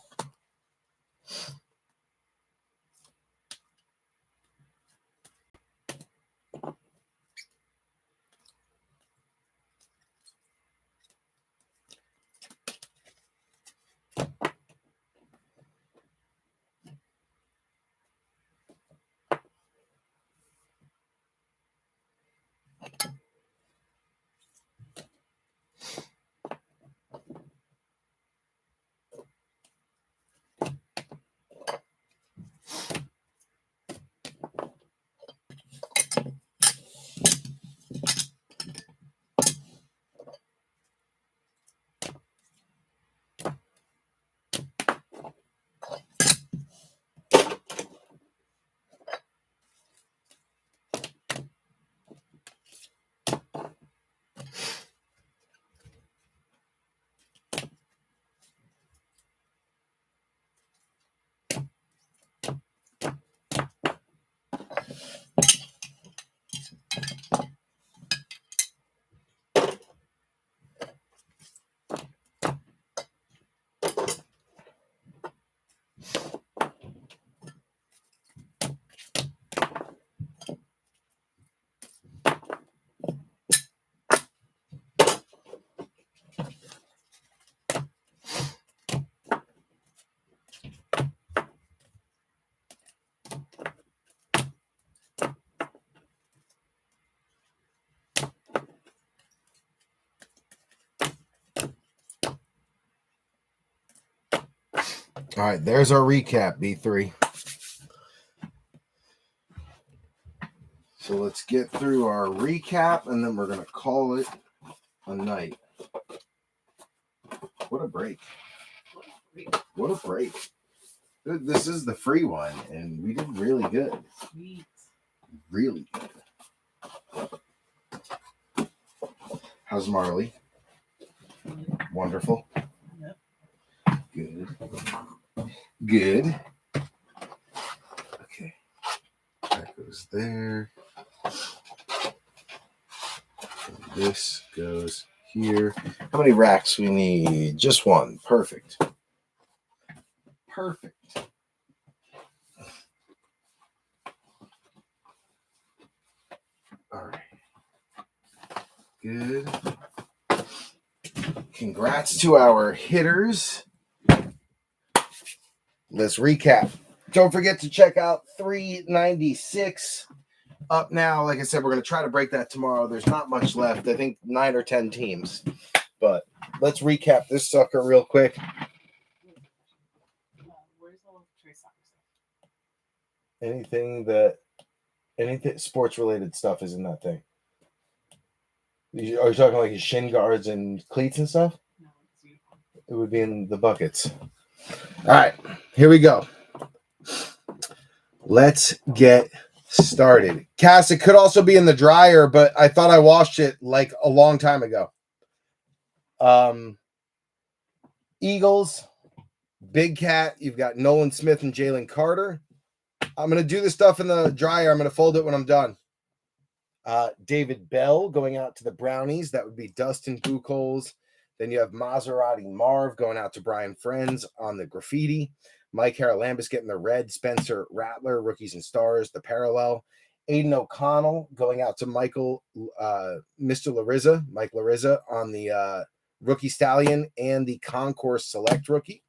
All right, there's our recap, B3. So let's get through our recap, and then we're going to call it a night. What a break. What a break. This is the free one, and we did really good. Sweet. Really good. How's Marley? Wonderful. Yep. Good. Good. Okay. That goes there. And this goes here. How many racks we need? Just one. Perfect. Perfect. All right. Good. Congrats to our hitters. Let's recap. Don't forget to check out 396 up now. Like I said, we're going to try to break that tomorrow. There's not much left. I think 9 or 10 teams. But let's recap this sucker real quick. Anything sports related stuff is in that thing. Are you talking like his shin guards and cleats and stuff? No, it would be in the buckets. All right, here we go. Let's get started. Cass, it could also be in the dryer, but I thought I washed it like a long time ago. Eagles, Big Cat, you've got Nolan Smith and Jalen Carter. I'm going to do the stuff in the dryer. I'm going to fold it when I'm done. David Bell going out to the Brownies. That would be Dustin Buchholz. Then you have Maserati Marv going out to Brian Friends on the graffiti. Mike Haralambis getting the red. Spencer Rattler, Rookies and Stars, the parallel. Aiden O'Connell going out to Michael, Mr. Larissa, Mike Larissa on the Rookie Stallion and the Concourse Select Rookie.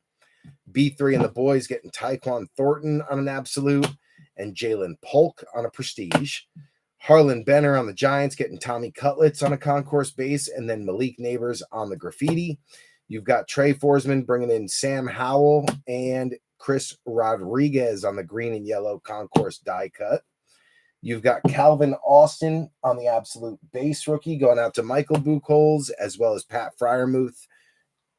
B3 and the boys getting Tyquan Thornton on an absolute and Jalen Polk on a prestige. Harlan Benner on the Giants getting Tommy Cutlets on a concourse base, and then Malik Neighbors on the graffiti. You've got Trey Forsman bringing in Sam Howell and Chris Rodriguez on the green and yellow concourse die cut. You've got Calvin Austin on the absolute base rookie going out to Michael Buchholz, as well as Pat Fryermuth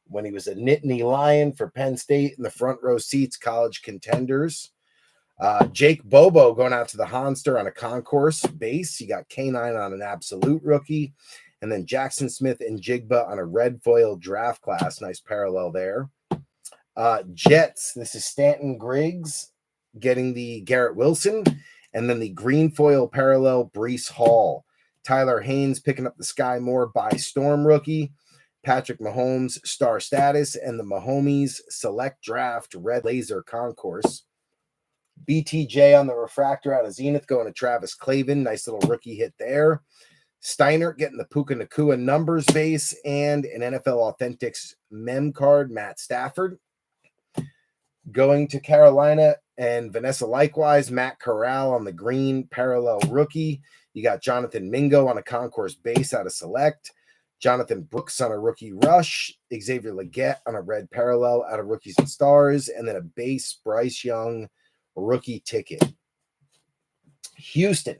when he was a Nittany Lion for Penn State in the front row seats, college contenders. Jake Bobo going out to the Honster on a concourse base. You got K9 on an absolute rookie. And then Jackson Smith and Jigba on a red foil draft class. Nice parallel there. Jets, this is Stanton Griggs getting the Garrett Wilson. And then the green foil parallel, Breece Hall. Tyler Haynes picking up the Sky Moore by Storm rookie. Patrick Mahomes star status. And the Mahomes select draft red laser concourse. BTJ on the refractor out of Zenith going to Travis Clavin. Nice little rookie hit there. Steiner getting the Puka Nakua numbers base and an NFL Authentics mem card, Matt Stafford. Going to Carolina and Vanessa likewise, Matt Corral on the green parallel rookie. You got Jonathan Mingo on a concourse base out of Select. Jonathan Brooks on a rookie rush. Xavier Legette on a red parallel out of Rookies and Stars. And then a base Bryce Young rookie ticket. Houston.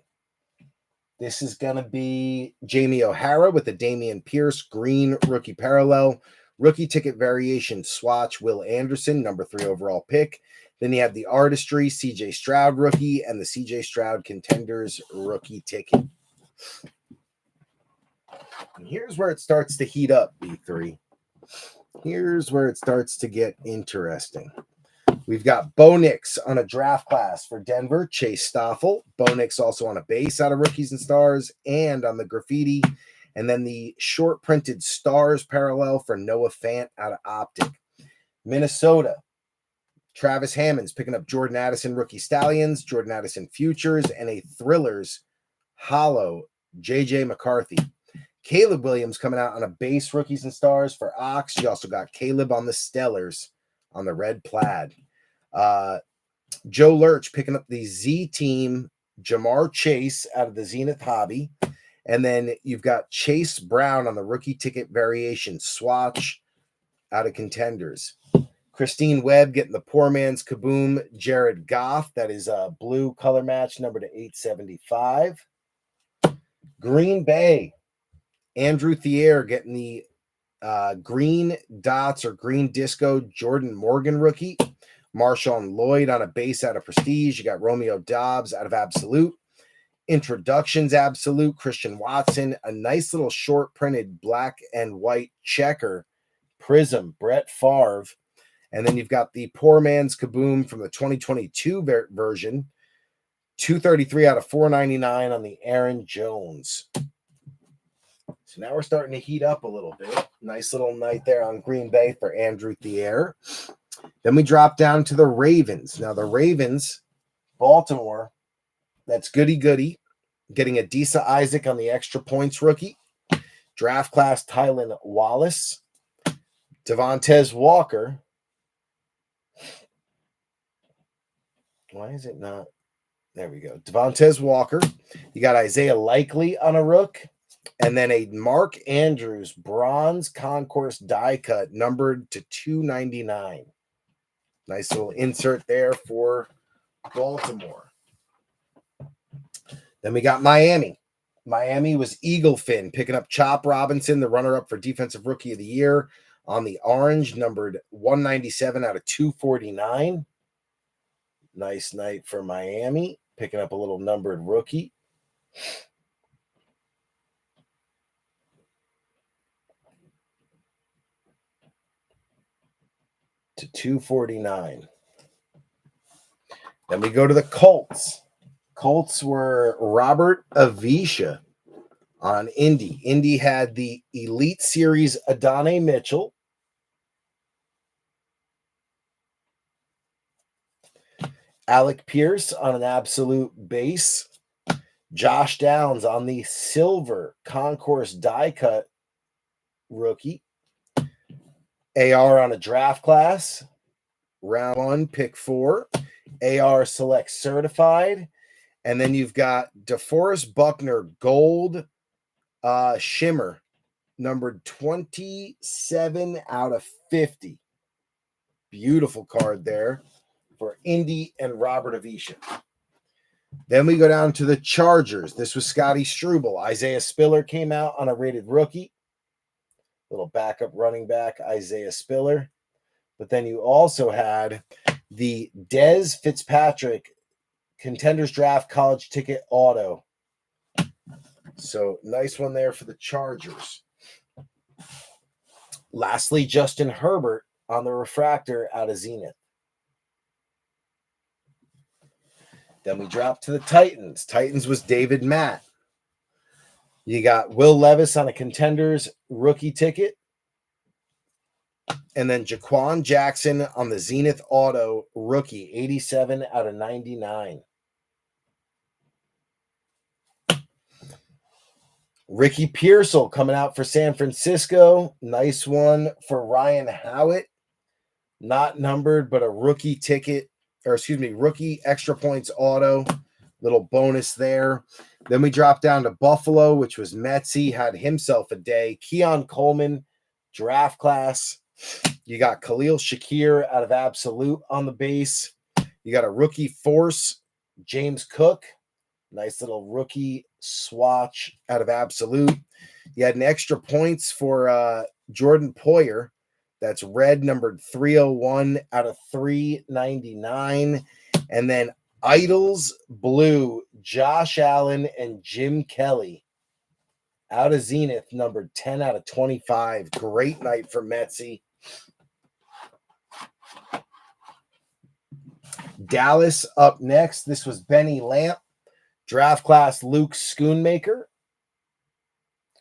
This is going to be Jamie O'Hara with the Damian Pierce green rookie parallel. Rookie ticket variation swatch Will Anderson, number 3 overall pick. Then you have the Artistry CJ Stroud rookie and the CJ Stroud Contenders rookie ticket. And here's where it starts to heat up, B3. Here's where it starts to get interesting. We've got Bo Nix on a draft class for Denver, Chase Stoffel. Bo Nix also on a base out of Rookies and Stars and on the graffiti. And then the short printed Stars parallel for Noah Fant out of Optic. Minnesota, Travis Hammonds picking up Jordan Addison Rookie Stallions, Jordan Addison Futures, and a Thrillers Hollow JJ McCarthy. Caleb Williams coming out on a base Rookies and Stars for Ox. You also got Caleb on the Stellars on the red plaid. Joe Lurch picking up the Z Team Jamar Chase out of the Zenith Hobby. And then you've got Chase Brown on the rookie ticket variation swatch out of Contenders. Christine Webb getting the Poor Man's Kaboom Jared Goff. That is a blue color match number to 875. Green Bay. Andrew Thier getting the green dots or green disco Jordan Morgan rookie. Marshawn Lloyd on a base out of Prestige. You got Romeo Dobbs out of Absolute. Introductions Absolute. Christian Watson. A nice little short printed black and white checker. Prism Brett Favre. And then you've got the Poor Man's Kaboom from the 2022 version. 233 out of 499 on the Aaron Jones. So now we're starting to heat up a little bit. Nice little night there on Green Bay for Andrew Thier. Then we drop down to the Ravens. Now the Ravens, Baltimore, that's goody. Getting Adisa Isaac on the extra points rookie. Draft class Tylan Wallace. Devontae Walker. Why is it not? There we go. Devontae Walker. You got Isaiah Likely on a rook. And then a Mark Andrews bronze concourse die cut numbered to 299. Nice little insert there for Baltimore. Then we got Miami. Miami was Eaglefin picking up Chop Robinson, the runner-up for Defensive Rookie of the Year On the orange, numbered 197 out of 249. Nice night for Miami, picking up a little numbered rookie. To 249. Then we go to the Colts. Colts were Robert Avisha on Indy. Indy had the Elite Series Adonai Mitchell. Alec Pierce on an absolute base. Josh Downs on the silver concourse die cut rookie. AR on a draft class. Round 1, pick 4. AR select certified. And then you've got DeForest Buckner gold shimmer, numbered 27 out of 50. Beautiful card there for Indy and Robert Avisha. Then we go down to the Chargers. This was Scotty Struble. Isaiah Spiller came out on a rated rookie. Little backup running back, Isaiah Spiller. But then you also had the Dez Fitzpatrick Contenders Draft College Ticket Auto. So nice one there for the Chargers. Lastly, Justin Herbert on the refractor out of Zenith. Then we drop to the Titans. Titans was David Matt. You got Will Levis on a Contenders rookie ticket. And then Jaquan Jackson on the Zenith Auto rookie, 87 out of 99. Ricky Pearsall coming out for San Francisco. Nice one for Ryan Howitt. Not numbered, but a rookie ticket, rookie extra points auto. Little bonus there. Then we drop down to Buffalo, which was Metzi, had himself a day. Keon Coleman, draft class. You got Khalil Shakir out of Absolute on the base. You got a rookie force, James Cook. Nice little rookie swatch out of Absolute. You had an extra points for Jordan Poyer. That's red, numbered 301 out of 399. And then Idols Blue, Josh Allen and Jim Kelly out of Zenith, numbered 10 out of 25. Great night for Metzi. Dallas up next. This was Benny Lamp. Draft class Luke Schoonmaker.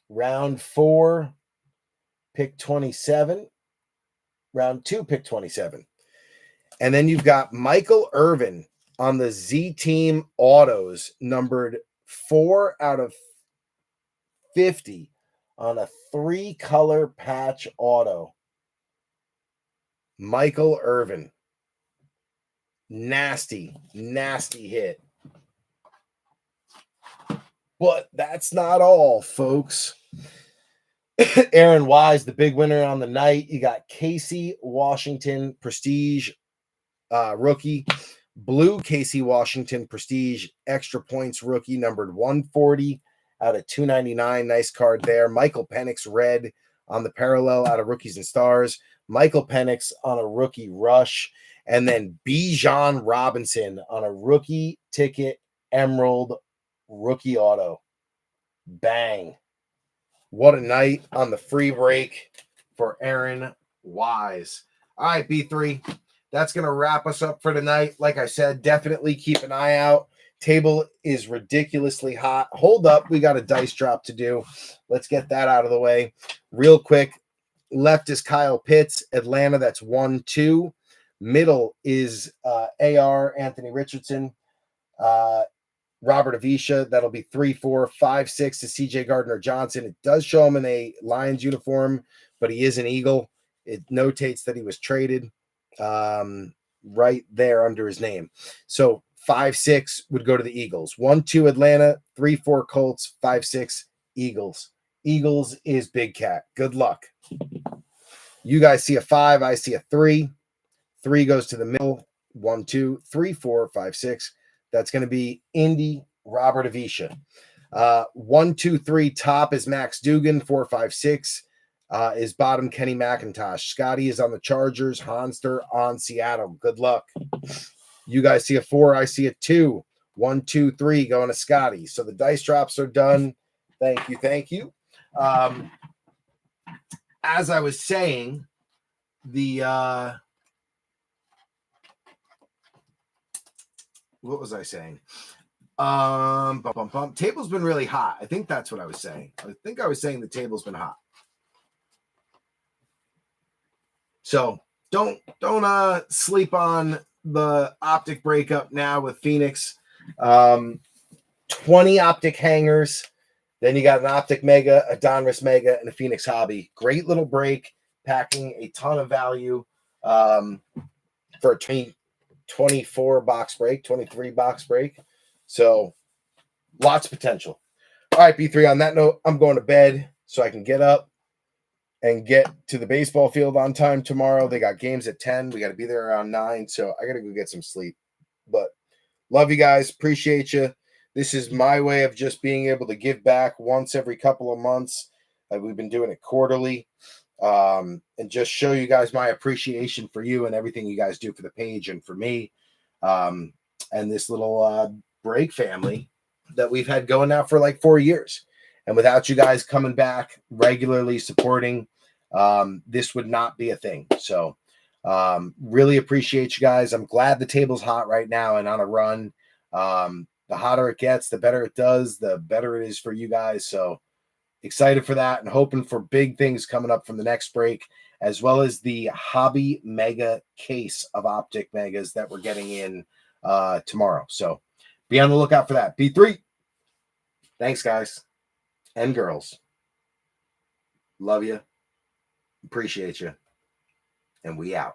Round 4, pick 27. Round 2, pick 27. And then you've got Michael Irvin on the Z Team Autos, numbered 4 out of 50 on a 3-color patch auto. Michael Irvin. Nasty, nasty hit. But that's not all, folks. Aaron Wise, the big winner on the night. You got Casey Washington, Prestige rookie. Blue Casey Washington, Prestige, extra points rookie, numbered 140 out of 299. Nice card there. Michael Penix, red on the parallel out of Rookies and Stars. Michael Penix on a rookie rush. And then Bijan Robinson on a rookie ticket, emerald rookie auto. Bang. What a night on the free break for Aaron Wise. All right, B3. That's going to wrap us up for tonight. Like I said, definitely keep an eye out. Table is ridiculously hot. Hold up. We got a dice drop to do. Let's get that out of the way real quick. Left is Kyle Pitts, Atlanta. That's 1-2. Middle is AR, Anthony Richardson. Robert Avisha, that'll be 3-4, 5-6 to CJ Gardner-Johnson. It does show him in a Lions uniform, but he is an Eagle. It notates that he was traded right there under his name. So 5-6 would go to the Eagles. 1-2 Atlanta, 3-4 Colts, 5-6 Eagles. Eagles is Big Cat. Good luck. You guys see a 5, I see a 3. 3 goes to the middle. 1, 2, 3, 4, 5, 6. That's going to be Indy, Robert Avisha. 1, 2, 3 top is Max Dugan, 4, 5, 6. is bottom Kenny McIntosh. Scotty is on the Chargers. Hanster on Seattle. Good luck. You guys see a 4. I see a 2. 1, 2, 3 going to Scotty. So the dice drops are done. Thank you. Thank you. As I was saying, the what was I saying? Table's been really hot. I think that's what I was saying. I think I was saying the table's been hot. So don't sleep on the optic breakup now with Phoenix. 20 optic hangers. Then you got an optic mega, a Donruss mega, and a Phoenix hobby. Great little break, packing a ton of value for a 24 box break, 23 box break. So lots of potential. All right, B3, on that note, I'm going to bed so I can get up and get to the baseball field on time tomorrow. They got games at 10. We got to be there around 9. So I got to go get some sleep. But love you guys. Appreciate you. This is my way of just being able to give back once every couple of months. We've been doing it quarterly. And just show you guys my appreciation for you and everything you guys do for the page and for me. And this little break family that we've had going now for like 4 years. And without you guys coming back regularly supporting, this would not be a thing. So really appreciate you guys. I'm glad the table's hot right now and on a run. The hotter it gets, the better it does, the better it is for you guys. So excited for that and hoping for big things coming up from the next break, as well as the hobby mega case of optic megas that we're getting in tomorrow. So be on the lookout for that. B3. Thanks, guys and girls. Love you. Appreciate you. And we out.